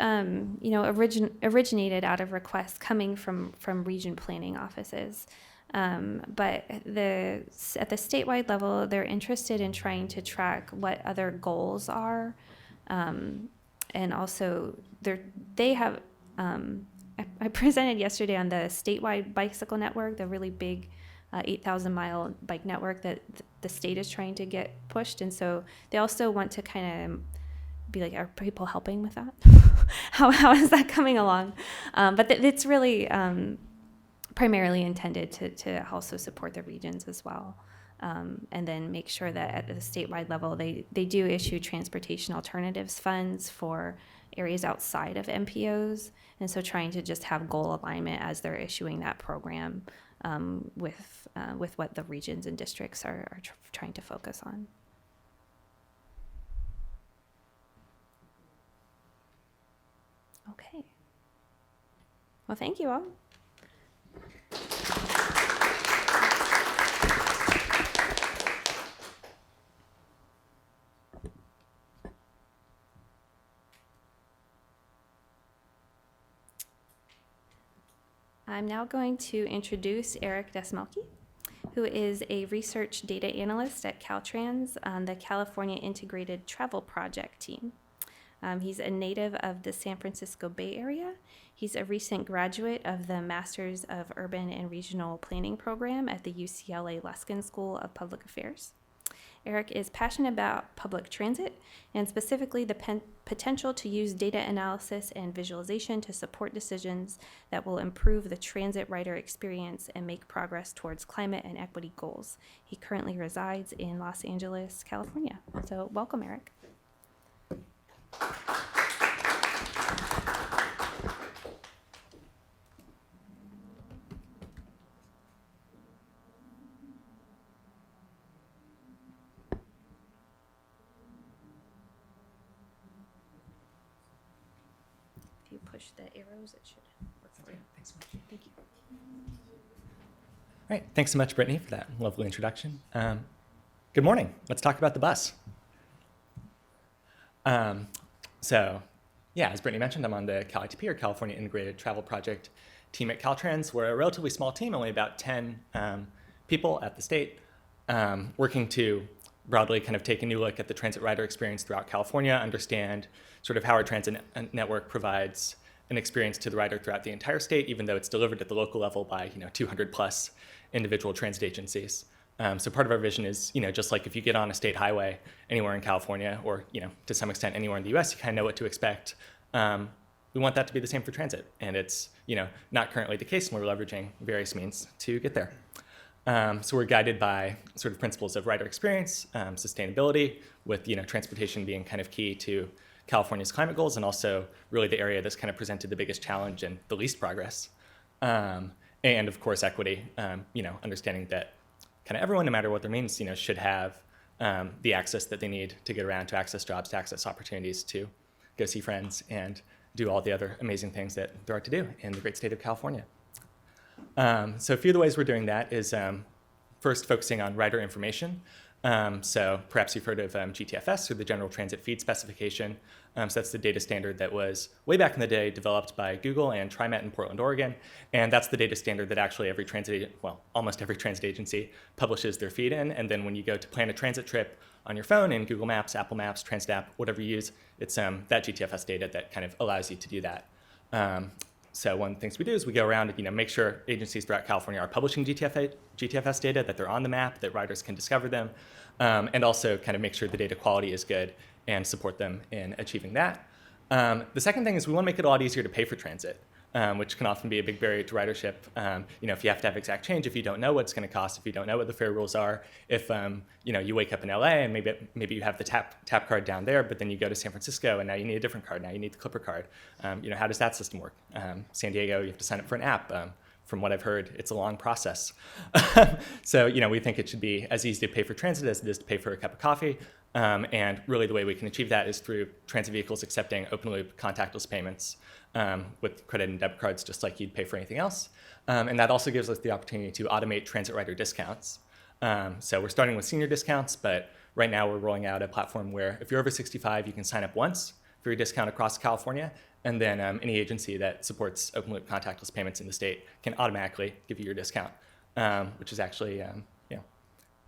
originated out of requests coming from region planning offices. But at the statewide level, they're interested in trying to track what other goals are, and also they have. I presented yesterday on the statewide bicycle network, the really big 8,000-mile bike network that the state is trying to get pushed, and so they also want to kind of be like, are people helping with that? How is that coming along? But it's really primarily intended to also support the regions as well. And then make sure that at the statewide level, they do issue transportation alternatives funds for areas outside of MPOs. And so trying to just have goal alignment as they're issuing that program with what the regions and districts are trying to focus on. Okay. Well, thank you all. I'm now going to introduce Eric Desmelke, who is a research data analyst at Caltrans on the California Integrated Travel Project team. He's a native of the San Francisco Bay Area. He's a recent graduate of the Masters of Urban and Regional Planning program at the UCLA Luskin School of Public Affairs. Eric is passionate about public transit and specifically the potential to use data analysis and visualization to support decisions that will improve the transit rider experience and make progress towards climate and equity goals. He currently resides in Los Angeles, California. So welcome, Eric. If you push the arrows, it should work for you. Thanks so much. Thank you. All right, thanks so much, Brittany, for that lovely introduction. Good morning. Let's talk about the bus. So, yeah, as Brittany mentioned, I'm on the CalITP, or California Integrated Travel Project team at Caltrans. We're a relatively small team, only about 10 people at the state, working to broadly kind of take a new look at the transit rider experience throughout California, understand sort of how our transit network provides an experience to the rider throughout the entire state, even though it's delivered at the local level by 200 plus individual transit agencies. So part of our vision is, just like if you get on a state highway anywhere in California, or to some extent anywhere in the U.S., you kind of know what to expect. We want that to be the same for transit, and it's not currently the case, and we're leveraging various means to get there. So we're guided by sort of principles of rider experience, sustainability, with transportation being kind of key to California's climate goals, and also really the area that's kind of presented the biggest challenge and the least progress. And of course, equity, understanding that kind of everyone, no matter what their means, should have the access that they need to get around, to access jobs, to access opportunities, to go see friends, and do all the other amazing things that there are to do in the great state of California. So a few of the ways we're doing that is first focusing on rider information. So perhaps you've heard of GTFS, or the General Transit Feed Specification. So that's the data standard that was way back in the day developed by Google and TriMet in Portland, Oregon. And that's the data standard that actually almost every transit agency publishes their feed in. And then when you go to plan a transit trip on your phone in Google Maps, Apple Maps, Transit app, whatever you use, it's that GTFS data that kind of allows you to do that. So one of the things we do is we go around and make sure agencies throughout California are publishing GTFS data, that they're on the map, that riders can discover them, and also kind of make sure the data quality is good and support them in achieving that. The second thing is we want to make it a lot easier to pay for transit, which can often be a big barrier to ridership. If you have to have exact change, if you don't know what it's going to cost, if you don't know what the fare rules are, if you wake up in LA and maybe you have the tap card down there, but then you go to San Francisco and now you need a different card. Now you need the Clipper card. How does that system work? San Diego, you have to sign up for an app. From what I've heard, it's a long process. So we think it should be as easy to pay for transit as it is to pay for a cup of coffee. And really the way we can achieve that is through transit vehicles accepting open-loop contactless payments with credit and debit cards, just like you'd pay for anything else. And that also gives us the opportunity to automate transit rider discounts. So we're starting with senior discounts, but right now we're rolling out a platform where if you're over 65, you can sign up once for your discount across California, and then any agency that supports open-loop contactless payments in the state can automatically give you your discount, which is actually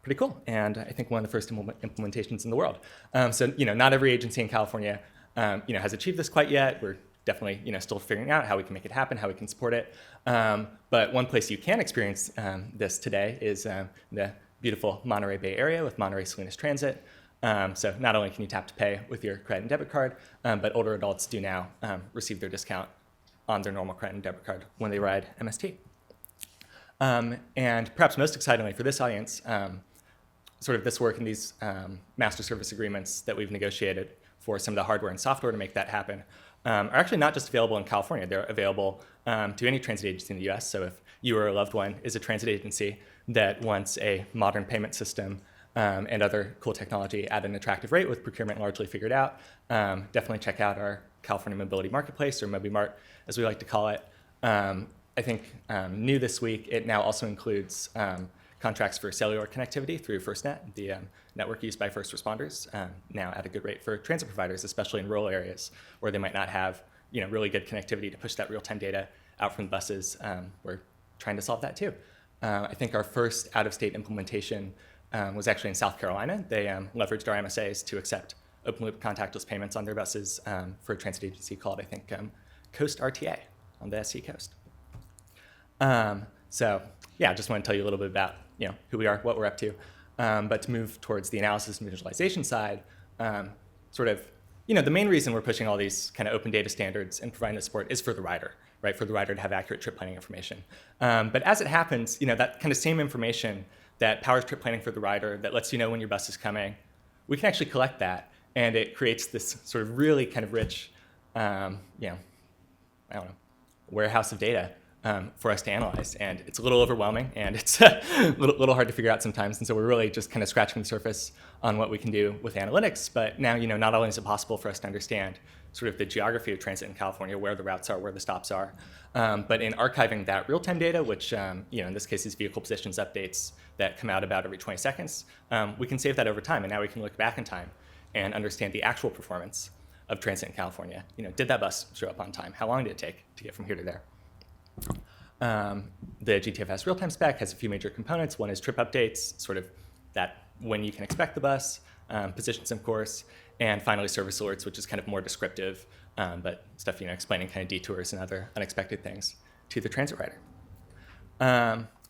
pretty cool, and I think one of the first implementations in the world. So not every agency in California has achieved this quite yet. We're definitely still figuring out how we can make it happen, how we can support it. But one place you can experience this today is the beautiful Monterey Bay area with Monterey Salinas Transit. So not only can you tap to pay with your credit and debit card, but older adults do now receive their discount on their normal credit and debit card when they ride MST. And perhaps most excitingly for this audience, sort of this work in these master service agreements that we've negotiated for some of the hardware and software to make that happen are actually not just available in California. They're available to any transit agency in the US. So if you or a loved one is a transit agency that wants a modern payment system and other cool technology at an attractive rate with procurement largely figured out, definitely check out our California Mobility Marketplace, or MobiMart as we like to call it. I think new this week, it now also includes contracts for cellular connectivity through FirstNet, the network used by first responders, now at a good rate for transit providers, especially in rural areas where they might not have really good connectivity to push that real-time data out from the buses, we're trying to solve that too. I think our first out-of-state implementation was actually in South Carolina. They leveraged our MSAs to accept open-loop contactless payments on their buses for a transit agency called, I think, Coast RTA on the SC Coast. So yeah, I just want to tell you a little bit about who we are, what we're up to. But to move towards the analysis and visualization side, the main reason we're pushing all these kind of open data standards and providing the support is for the rider, right? For the rider to have accurate trip planning information. But as it happens, that kind of same information that powers trip planning for the rider, that lets you know when your bus is coming, we can actually collect that, and it creates this sort of really kind of rich, warehouse of data for us to analyze. And it's a little overwhelming, and it's a little hard to figure out sometimes. And so we're really just kind of scratching the surface on what we can do with analytics. But now, not only is it possible for us to understand sort of the geography of transit in California, where the routes are, where the stops are, but in archiving that real-time data, which in this case is vehicle positions updates that come out about every 20 seconds, we can save that over time. And now we can look back in time and understand the actual performance of transit in California. Did that bus show up on time? How long did it take to get from here to there? The GTFS real-time spec has a few major components. One is trip updates, sort of that when you can expect the bus, positions of course, and finally service alerts, which is kind of more descriptive, but stuff explaining kind of detours and other unexpected things to the transit rider.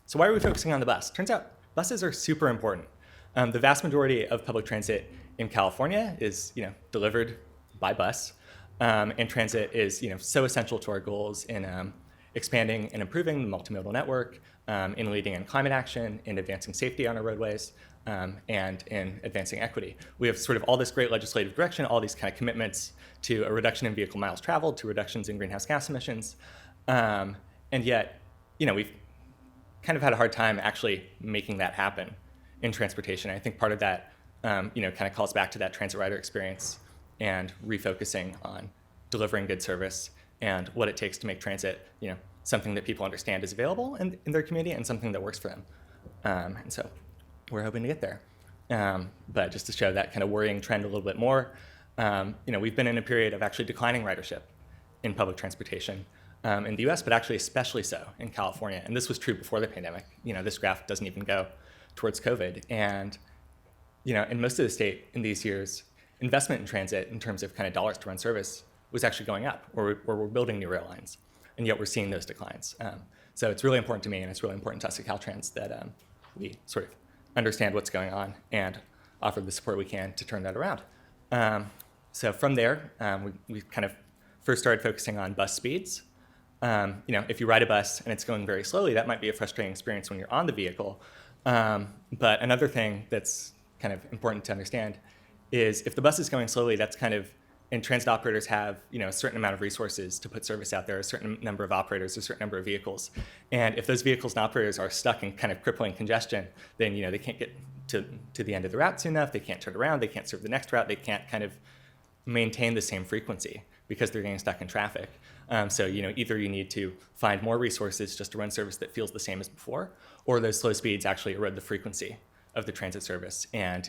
So why are we focusing on the bus? Turns out buses are super important. The vast majority of public transit in California is delivered by bus, and transit is so essential to our goals in expanding and improving the multimodal network, in leading in climate action, in advancing safety on our roadways, and in advancing equity. We have sort of all this great legislative direction, all these kind of commitments to a reduction in vehicle miles traveled, to reductions in greenhouse gas emissions, and yet, we've kind of had a hard time actually making that happen in transportation. I think part of that, kind of calls back to that transit rider experience and refocusing on delivering good service and what it takes to make transit, something that people understand is available in their community and something that works for them. And so we're hoping to get there. But just to show that kind of worrying trend a little bit more, we've been in a period of actually declining ridership in public transportation in the US, but actually especially so in California. And this was true before the pandemic. This graph doesn't even go towards COVID. And, in most of the state in these years, investment in transit in terms of kind of dollars to run service was actually going up, or we're building new rail lines, and yet we're seeing those declines. So it's really important to me, and it's really important to us at Caltrans that we sort of understand what's going on and offer the support we can to turn that around. So from there, we kind of first started focusing on bus speeds. If you ride a bus and it's going very slowly, that might be a frustrating experience when you're on the vehicle. But another thing that's kind of important to understand is if the bus is going slowly, that's kind of, and transit operators have a certain amount of resources to put service out there, a certain number of operators, a certain number of vehicles. And if those vehicles and operators are stuck in kind of crippling congestion, then they can't get to the end of the route soon enough, they can't turn around, they can't serve the next route, they can't kind of maintain the same frequency because they're getting stuck in traffic. So either you need to find more resources just to run service that feels the same as before, or those slow speeds actually erode the frequency of the transit service. And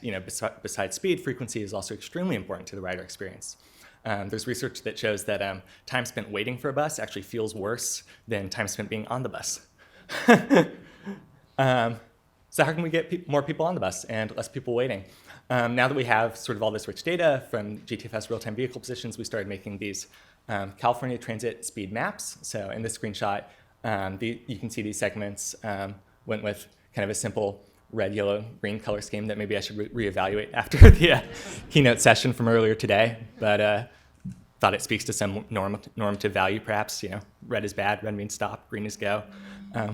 besides speed, frequency is also extremely important to the rider experience. There's research that shows that time spent waiting for a bus actually feels worse than time spent being on the bus. So how can we get more people on the bus and less people waiting? Now that we have sort of all this rich data from GTFS real-time vehicle positions, we started making these California transit speed maps. So in this screenshot, you can see these segments went with kind of a simple red, yellow, green color scheme that maybe I should reevaluate after the keynote session from earlier today, but thought it speaks to some normative value perhaps. Red is bad, red means stop, green is go.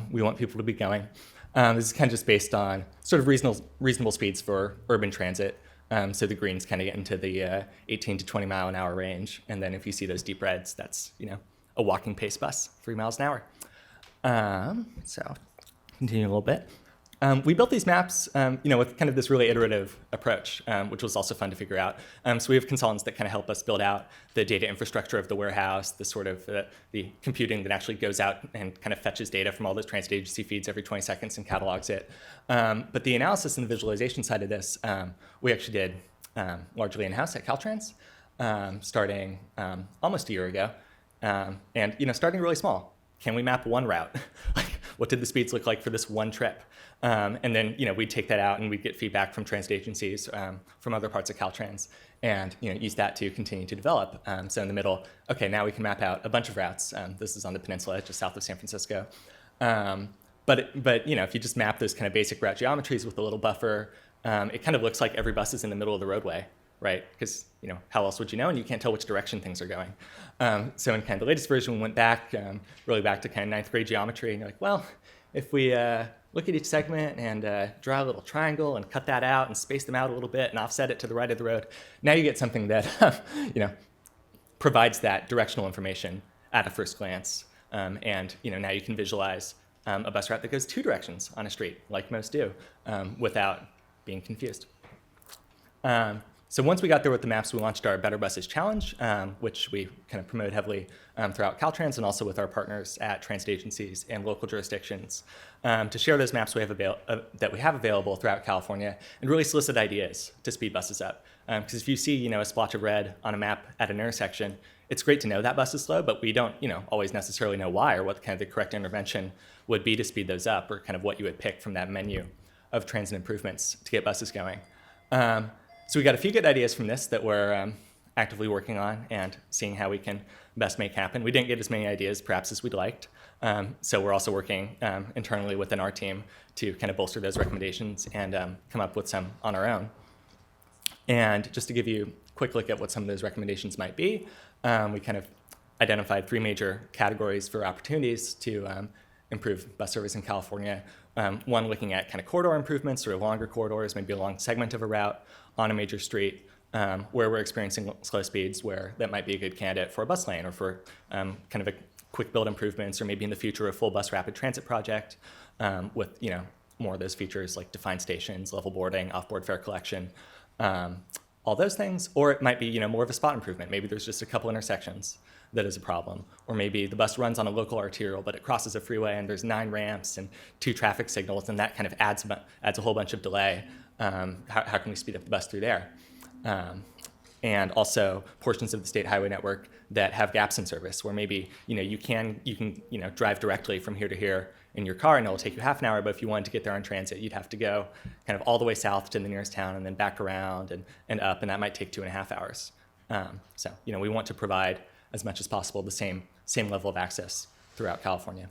We want people to be going. This is kind of just based on sort of reasonable speeds for urban transit. So the greens kind of get into the 18 to 20 mile an hour range. And then if you see those deep reds, that's, a walking pace bus, 3 miles an hour. So continue a little bit. We built these maps, with kind of this really iterative approach, which was also fun to figure out. So we have consultants that kind of help us build out the data infrastructure of the warehouse, the sort of the computing that actually goes out and kind of fetches data from all those transit agency feeds every 20 seconds and catalogs it. But the analysis and the visualization side of this, we actually did largely in-house at Caltrans, starting almost a year ago, and starting really small. can we map one route? Like, what did the speeds look like for this one trip? And then, we'd take that out and we'd get feedback from transit agencies from other parts of Caltrans and, use that to continue to develop. So in the middle, okay, now we can map out a bunch of routes. This is on the peninsula, just south of San Francisco. But if you just map those kind of basic route geometries with a little buffer, it kind of looks like every bus is in the middle of the roadway, right? Because, how else would you know? And you can't tell which direction things are going. So in kind of the latest version, we went back, really back to kind of 9th grade geometry, and you're like, well, if we look at each segment and draw a little triangle and cut that out and space them out a little bit and offset it to the right of the road, now you get something that, provides that directional information at a first glance. And, now you can visualize a bus route that goes 2 directions on a street, like most do, without being confused. So once we got there with the maps, we launched our Better Buses Challenge, which we kind of promoted heavily throughout Caltrans and also with our partners at transit agencies and local jurisdictions to share those maps that we have available throughout California and really solicit ideas to speed buses up. Because if you see, a splotch of red on a map at an intersection, it's great to know that bus is slow, but we don't, always necessarily know why or what kind of the correct intervention would be to speed those up or kind of what you would pick from that menu of transit improvements to get buses going. So we got a few good ideas from this that we're actively working on and seeing how we can best make happen. We didn't get as many ideas perhaps as we'd liked. So we're also working internally within our team to kind of bolster those recommendations and come up with some on our own. And just to give you a quick look at what some of those recommendations might be, we kind of identified 3 major categories for opportunities to improve bus service in California. One looking at kind of corridor improvements or longer corridors, maybe a long segment of a route on a major street where we're experiencing slow speeds, where that might be a good candidate for a bus lane or for kind of a quick build improvements, or maybe in the future a full bus rapid transit project with more of those features like defined stations, level boarding, off-board fare collection, all those things. Or it might be more of a spot improvement. Maybe there's just a couple intersections that is a problem. Or maybe the bus runs on a local arterial, but it crosses a freeway and there's 9 ramps and 2 traffic signals, and that kind of adds a whole bunch of delay. How can we speed up the bus through there? And also portions of the state highway network that have gaps in service, where maybe you can drive directly from here to here in your car and it'll take you half an hour, but if you wanted to get there on transit, you'd have to go kind of all the way south to the nearest town and then back around and up, and that might take 2.5 hours. So we want to provide as much as possible the same level of access throughout California.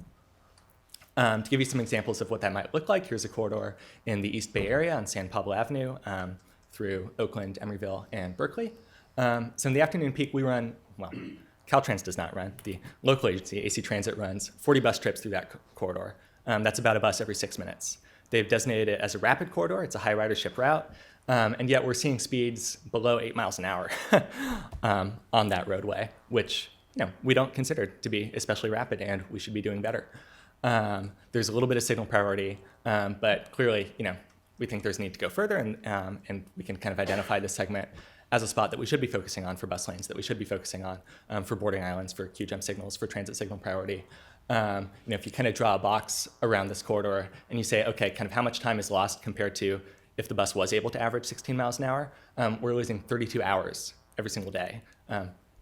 To give you some examples of what that might look like, here's a corridor in the East Bay area on San Pablo Avenue through Oakland, Emeryville, and Berkeley. So in the afternoon peak, we run, Caltrans does not run. The local agency, AC Transit, runs 40 bus trips through that corridor. That's about a bus every 6 minutes. They've designated it as a rapid corridor. It's a high ridership route. And yet we're seeing speeds below 8 miles an hour on that roadway, which we don't consider to be especially rapid, and we should be doing better. There's a little bit of signal priority, but clearly, we think there's a need to go further, and we can kind of identify this segment as a spot that we should be focusing on for bus lanes, that we should be focusing on for boarding islands, for queue jump signals, for transit signal priority. If you kind of draw a box around this corridor and you say, okay, kind of how much time is lost compared to if the bus was able to average 16 miles an hour, we're losing 32 hours every single day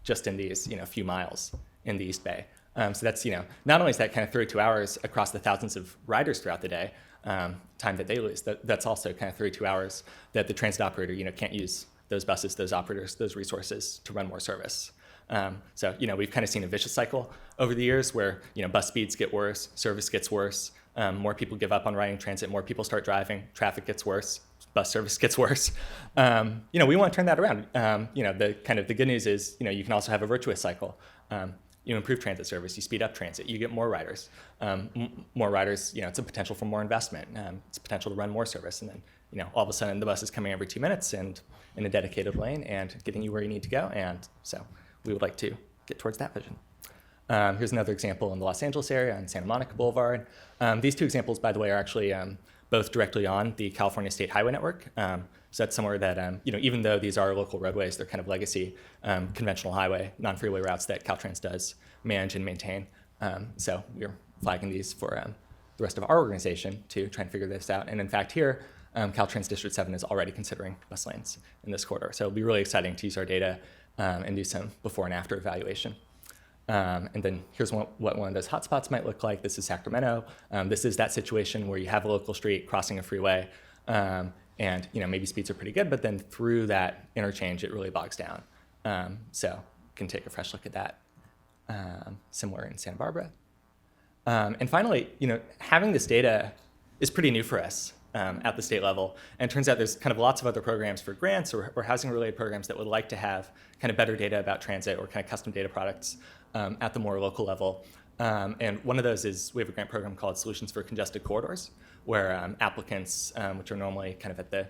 just in these few miles in the East Bay. So that's, not only is that kind of 32 hours across the thousands of riders throughout the day, time that they lose, that's also kind of 32 hours that the transit operator, can't use those buses, those operators, those resources to run more service. So, we've kind of seen a vicious cycle over the years where, bus speeds get worse, service gets worse, more people give up on riding transit, more people start driving, traffic gets worse, bus service gets worse. We want to turn that around. The good news is, you can also have a virtuous cycle. You improve transit service, you speed up transit, you get more riders. More riders, it's a potential for more investment. It's a potential to run more service. And then, all of a sudden the bus is coming every 2 minutes and in a dedicated lane and getting you where you need to go. And so we would like to get towards that vision. Here's another example in the Los Angeles area on Santa Monica Boulevard. These 2 examples, by the way, are actually both directly on the California State Highway Network. So that's somewhere that, even though these are local roadways, they're kind of legacy conventional highway, non-freeway routes that Caltrans does manage and maintain. So we're flagging these for the rest of our organization to try and figure this out. And in fact, here, Caltrans District 7 is already considering bus lanes in this corridor. So it'll be really exciting to use our data and do some before and after evaluation. And then here's what one of those hotspots might look like. This is Sacramento. This is that situation where you have a local street crossing a freeway, and maybe speeds are pretty good, but then through that interchange, it really bogs down. So you can take a fresh look at that. Similar in Santa Barbara. And finally, having this data is pretty new for us at the state level. And it turns out there's kind of lots of other programs for grants or housing-related programs that would like to have kind of better data about transit or kind of custom data products at the more local level. And one of those is we have a grant program called Solutions for Congested Corridors, where applicants, which are normally kind of at the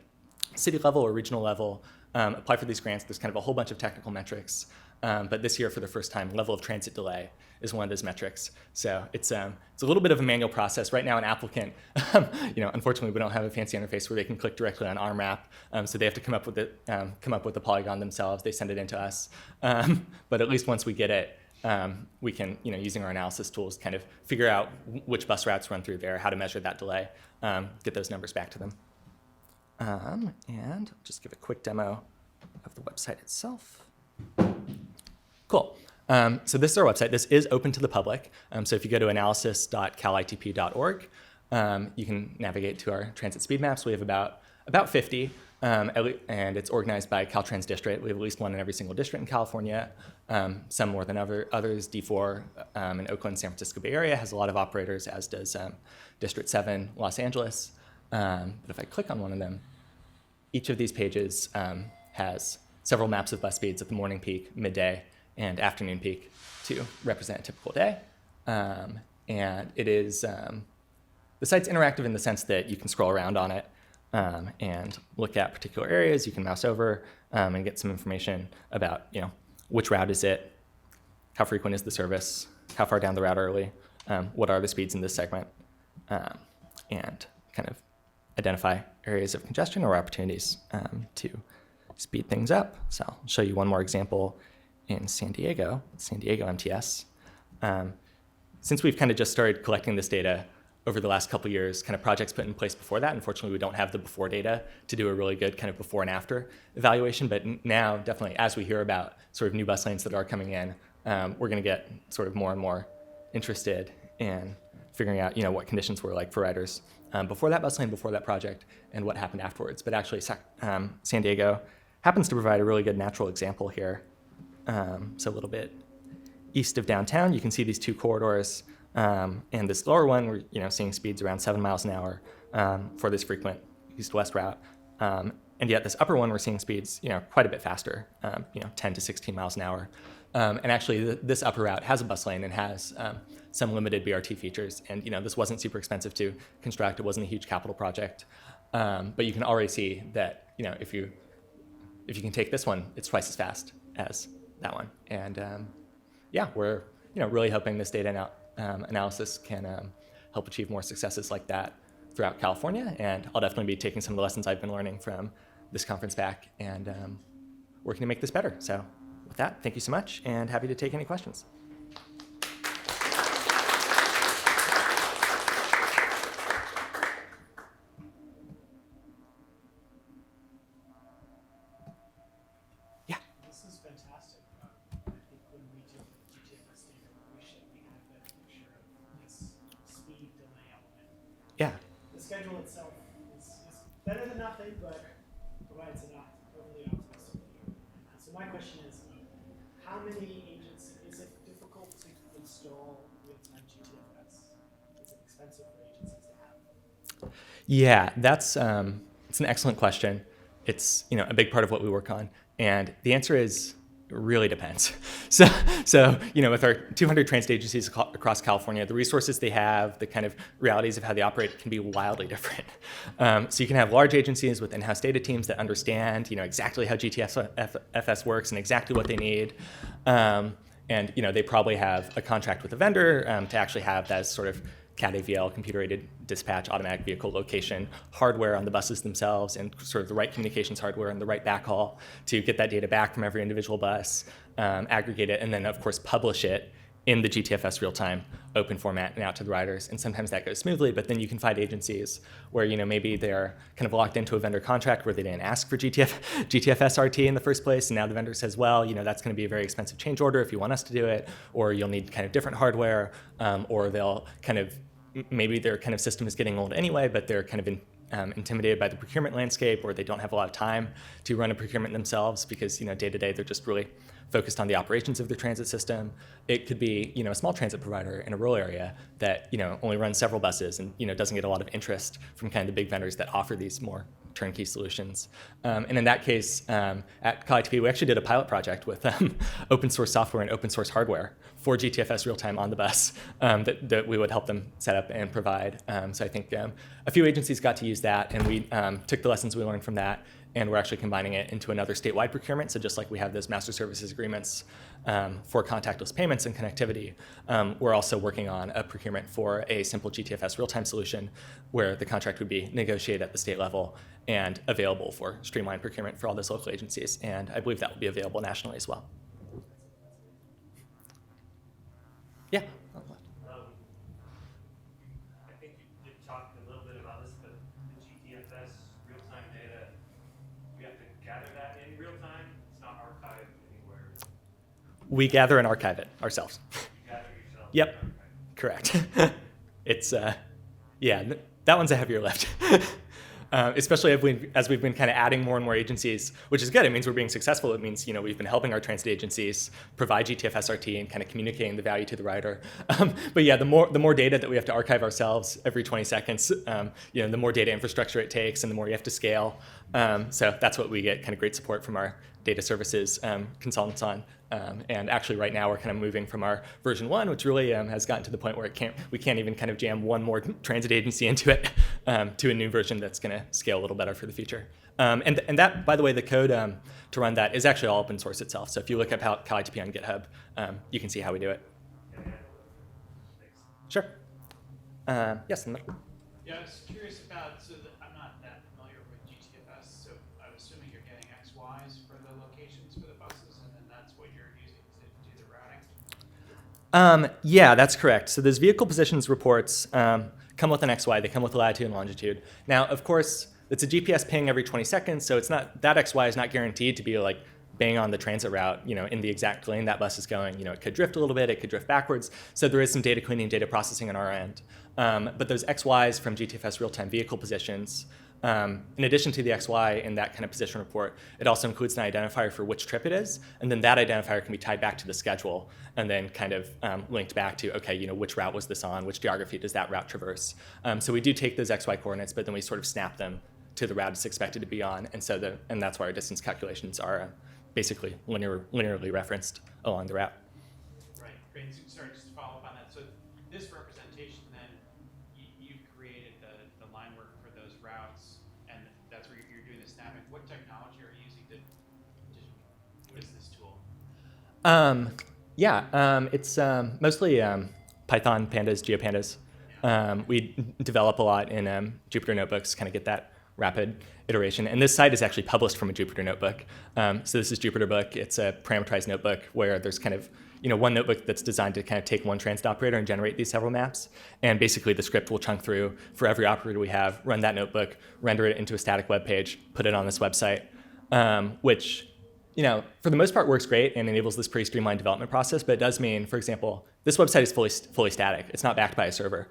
city level or regional level, apply for these grants. There's kind of a whole bunch of technical metrics. But this year, for the first time, level of transit delay is one of those metrics. So it's a little bit of a manual process. Right now, an applicant, unfortunately, we don't have a fancy interface where they can click directly on our map. So they have to come up with the polygon themselves. They send it into us. But at least once we get it, we can, using our analysis tools, kind of figure out which bus routes run through there, how to measure that delay, get those numbers back to them. And I'll just give a quick demo of the website itself. Cool. So this is our website. This is open to the public. So if you go to analysis.calitp.org, you can navigate to our transit speed maps. We have about 50, and it's organized by Caltrans district. We have at least one in every single district in California, some more than others. D4 in Oakland, San Francisco Bay Area has a lot of operators, as does District 7, Los Angeles. But if I click on one of them, each of these pages has several maps of bus speeds at the morning peak, midday, and afternoon peak to represent a typical day. And it is, the site's interactive in the sense that you can scroll around on it and look at particular areas. You can mouse over and get some information about, which route is it, how frequent is the service, how far down the route early, what are the speeds in this segment, and kind of identify areas of congestion or opportunities to speed things up. So I'll show you one more example in San Diego MTS. Since we've kind of just started collecting this data over the last couple of years, kind of projects put in place before that, unfortunately we don't have the before data to do a really good kind of before and after evaluation, but now definitely as we hear about sort of new bus lanes that are coming in, we're going to get sort of more and more interested in figuring out what conditions were like for riders before that bus lane, before that project, and what happened afterwards. But actually San Diego happens to provide a really good natural example here. So a little bit east of downtown, you can see these two corridors, and this lower one, we're seeing speeds around 7 miles an hour for this frequent east-west route. And yet this upper one, we're seeing speeds quite a bit faster, 10 to 16 miles an hour. And actually, this upper route has a bus lane and has some limited BRT features. And this wasn't super expensive to construct. It wasn't a huge capital project. But you can already see that if you can take this one, it's twice as fast as that one. And we're really hoping this data analysis can help achieve more successes like that throughout California. And I'll definitely be taking some of the lessons I've been learning from this conference back and working to make this better. So with that, thank you so much, and happy to take any questions. This is fantastic. I think when we do GTFS data, we should have a better picture of this speed delay element. Yeah. The schedule itself is better than nothing, but provides an overly optimistic view. So my question is, how many agents, is it difficult to install real-time GTFS? Is it expensive for agencies to have? Yeah, it's an excellent question. It's a big part of what we work on, and the answer is it really depends. So with our 200 transit agencies across California, the resources they have, the kind of realities of how they operate can be wildly different. So you can have large agencies with in-house data teams that understand exactly how GTFS works and exactly what they need. And they probably have a contract with a vendor to actually have that sort of CAD-AVL, computer-aided dispatch, automatic vehicle location hardware on the buses themselves, and sort of the right communications hardware and the right backhaul to get that data back from every individual bus, aggregate it, and then of course publish it in the GTFS real-time open format and out to the riders. And sometimes that goes smoothly, but then you can find agencies where maybe they're kind of locked into a vendor contract where they didn't ask for GTFS RT in the first place, and now the vendor says, well, that's going to be a very expensive change order if you want us to do it, or you'll need kind of different hardware, or they'll kind of, maybe their kind of system is getting old anyway, but they're kind of intimidated by the procurement landscape, or they don't have a lot of time to run a procurement themselves because day to day they're just really focused on the operations of their transit system. It could be a small transit provider in a rural area that only runs several buses and doesn't get a lot of interest from kind of the big vendors that offer these more turnkey solutions. And in that case, at ColITP, we actually did a pilot project with open source software and open source hardware for GTFS real-time on the bus that we would help them set up and provide. So I think a few agencies got to use that, and we took the lessons we learned from that, and we're actually combining it into another statewide procurement. So just like we have those master services agreements for contactless payments and connectivity, we're also working on a procurement for a simple GTFS real-time solution where the contract would be negotiated at the state level and available for streamlined procurement for all those local agencies. And I believe that will be available nationally as well. Yeah. I think you talked a little bit about this, but the GTFS real-time data, we have to gather that in real time. It's not archived anywhere. We gather and archive it ourselves. You gather yourself. Yep. Okay. Correct. It's, yeah, that one's a heavier lift. Especially as we've been kind of adding more and more agencies, which is good. It means we're being successful. It means we've been helping our transit agencies provide GTFS RT and kind of communicating the value to the rider. But yeah, the more data that we have to archive ourselves every 20 seconds, the more data infrastructure it takes, and the more you have to scale. So that's what we get kind of great support from our data services consultants on. And actually right now we're kind of moving from our version 1, which really has gotten to the point where we can't even kind of jam one more transit agency into it, to a new version that's going to scale a little better for the future. And that, by the way, the code to run that is actually all open source itself. So if you look up ColITP on GitHub, you can see how we do it. Sure. Yes. Yeah, I was curious about, so that I'm not that familiar with GTFS, so I'm assuming you're getting XYs for the locations for the buses, and then that's what you're using to do the routing? Yeah, that's correct. So those vehicle positions reports come with an XY. They come with a latitude and longitude. Now, of course, it's a GPS ping every 20 seconds, so it's not, that XY is not guaranteed to be like bang on the transit route, in the exact lane that bus is going. It could drift a little bit, it could drift backwards. So there is some data cleaning, data processing on our end. But those XYs from GTFS real-time vehicle positions, in addition to the XY in that kind of position report, it also includes an identifier for which trip it is, and then that identifier can be tied back to the schedule and then kind of linked back to, okay, which route was this on, which geography does that route traverse. So we do take those XY coordinates, but then we sort of snap them to the route it's expected to be on, and that's why our distance calculations are basically linearly referenced along the route. Right. Great. Sorry, just to follow up on that. So this representation, then, you've created the line work for those routes, and that's where you're doing the snapping. What technology are you using what is this tool? It's mostly Python, Pandas, GeoPandas. We develop a lot in Jupyter notebooks, kind of get that rapid iteration. And this site is actually published from a Jupyter notebook. So this is Jupyter book. It's a parameterized notebook where there's kind of one notebook that's designed to kind of take one transit operator and generate these several maps. And basically the script will chunk through for every operator we have, run that notebook, render it into a static web page, put it on this website, which for the most part works great and enables this pretty streamlined development process. But it does mean, for example, this website is fully static. It's not backed by a server.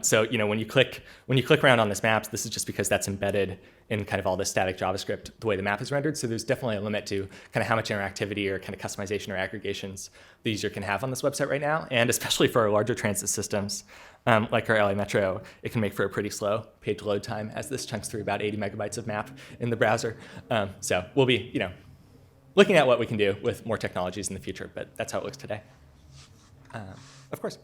So when you click around on this map, this is just because that's embedded in kind of all this static JavaScript, the way the map is rendered. So there's definitely a limit to kind of how much interactivity or kind of customization or aggregations the user can have on this website right now. And especially for our larger transit systems, like our LA Metro, it can make for a pretty slow page load time as this chunks through about 80 megabytes of map in the browser. So we'll be, looking at what we can do with more technologies in the future, but that's how it looks today. Of course.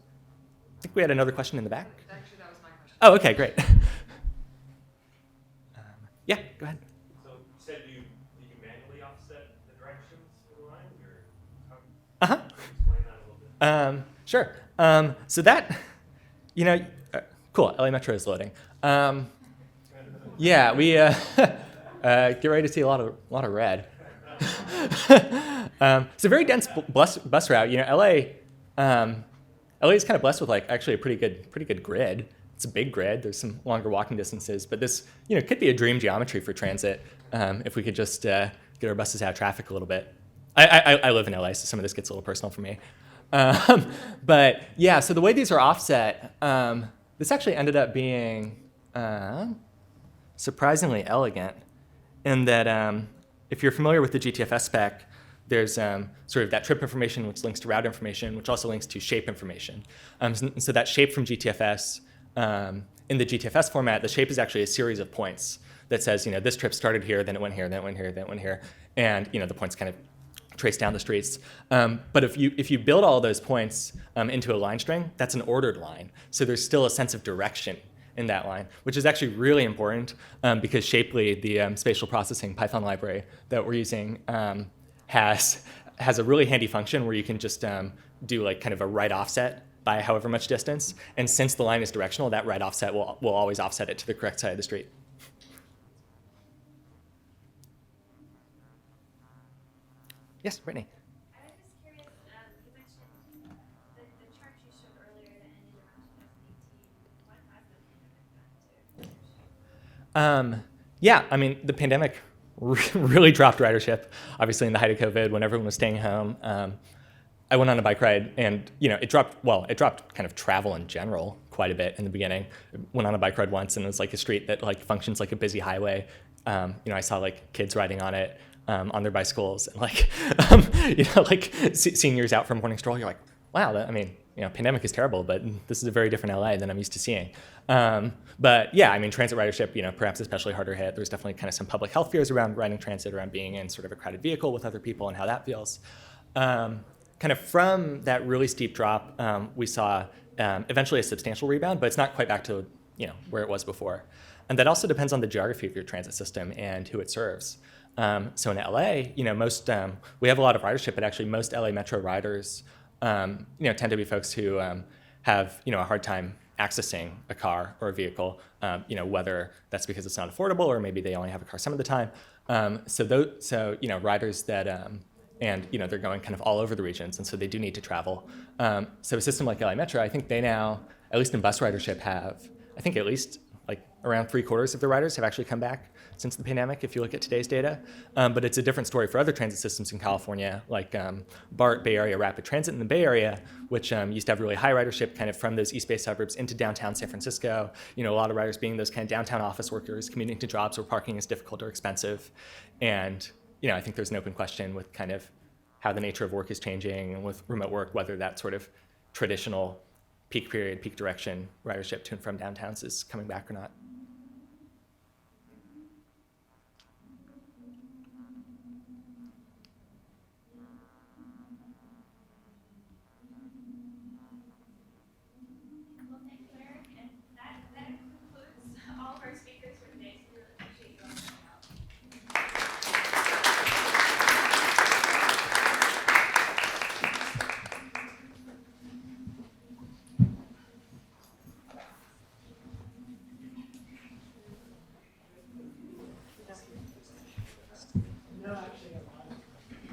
I think we had another question in the back. Actually, that was my question. Oh, okay, great. Yeah, go ahead. So you said did you manually offset the directions for the line, or Uh-huh. can you explain that a little bit? Sure. So that, cool, LA Metro is loading. Yeah, we get ready to see a lot of red. It's a very dense bus route. LA LA is kind of blessed with like actually a pretty good grid. It's a big grid. There's some longer walking distances, but this could be a dream geometry for transit if we could just get our buses out of traffic a little bit. I live in LA, so some of this gets a little personal for me. But yeah, so the way these are offset, this actually ended up being surprisingly elegant in that if you're familiar with the GTFS spec, there's sort of that trip information which links to route information, which also links to shape information. So that shape from GTFS, in the GTFS format, the shape is actually a series of points that says, this trip started here, then it went here, then it went here, then it went here, and the points kind of trace down the streets. But if you build all those points into a line string, that's an ordered line. So there's still a sense of direction in that line, which is actually really important because Shapely, the spatial processing Python library that we're using, has a really handy function where you can just do like kind of a right offset by however much distance. And since the line is directional, that right offset will always offset it to the correct side of the street. Yes, Brittany. I was just curious, you mentioned the chart you showed earlier that ended around 2018. What has the pandemic done to? Yeah, I mean, the pandemic really dropped ridership, obviously in the height of COVID when everyone was staying home. I went on a bike ride and, it dropped kind of travel in general quite a bit in the beginning. Went on a bike ride once and it was like a street that like functions like a busy highway. I saw like kids riding on it on their bicycles and like, like seniors out for a morning stroll. You're like, wow, pandemic is terrible, but this is a very different LA than I'm used to seeing. But yeah, transit ridership, perhaps especially harder hit. There's definitely kind of some public health fears around riding transit, around being in sort of a crowded vehicle with other people and how that feels. Kind of from that really steep drop, we saw eventually a substantial rebound, but it's not quite back to where it was before. And that also depends on the geography of your transit system and who it serves. So in LA, most we have a lot of ridership, but actually most LA Metro riders, tend to be folks who have a hard time accessing a car or a vehicle, whether that's because it's not affordable or maybe they only have a car some of the time. So riders that and they're going kind of all over the regions, and so they do need to travel. So a system like LA Metro, I think they now, at least in bus ridership, have at least like around 3/4 of the riders have actually come back since the pandemic, if you look at today's data. But it's a different story for other transit systems in California, like BART, Bay Area Rapid Transit in the Bay Area, which used to have really high ridership kind of from those East Bay suburbs into downtown San Francisco. A lot of riders being those kind of downtown office workers commuting to jobs where parking is difficult or expensive. And I think there's an open question with kind of how the nature of work is changing and with remote work, whether that sort of traditional peak period, peak direction ridership to and from downtowns is coming back or not.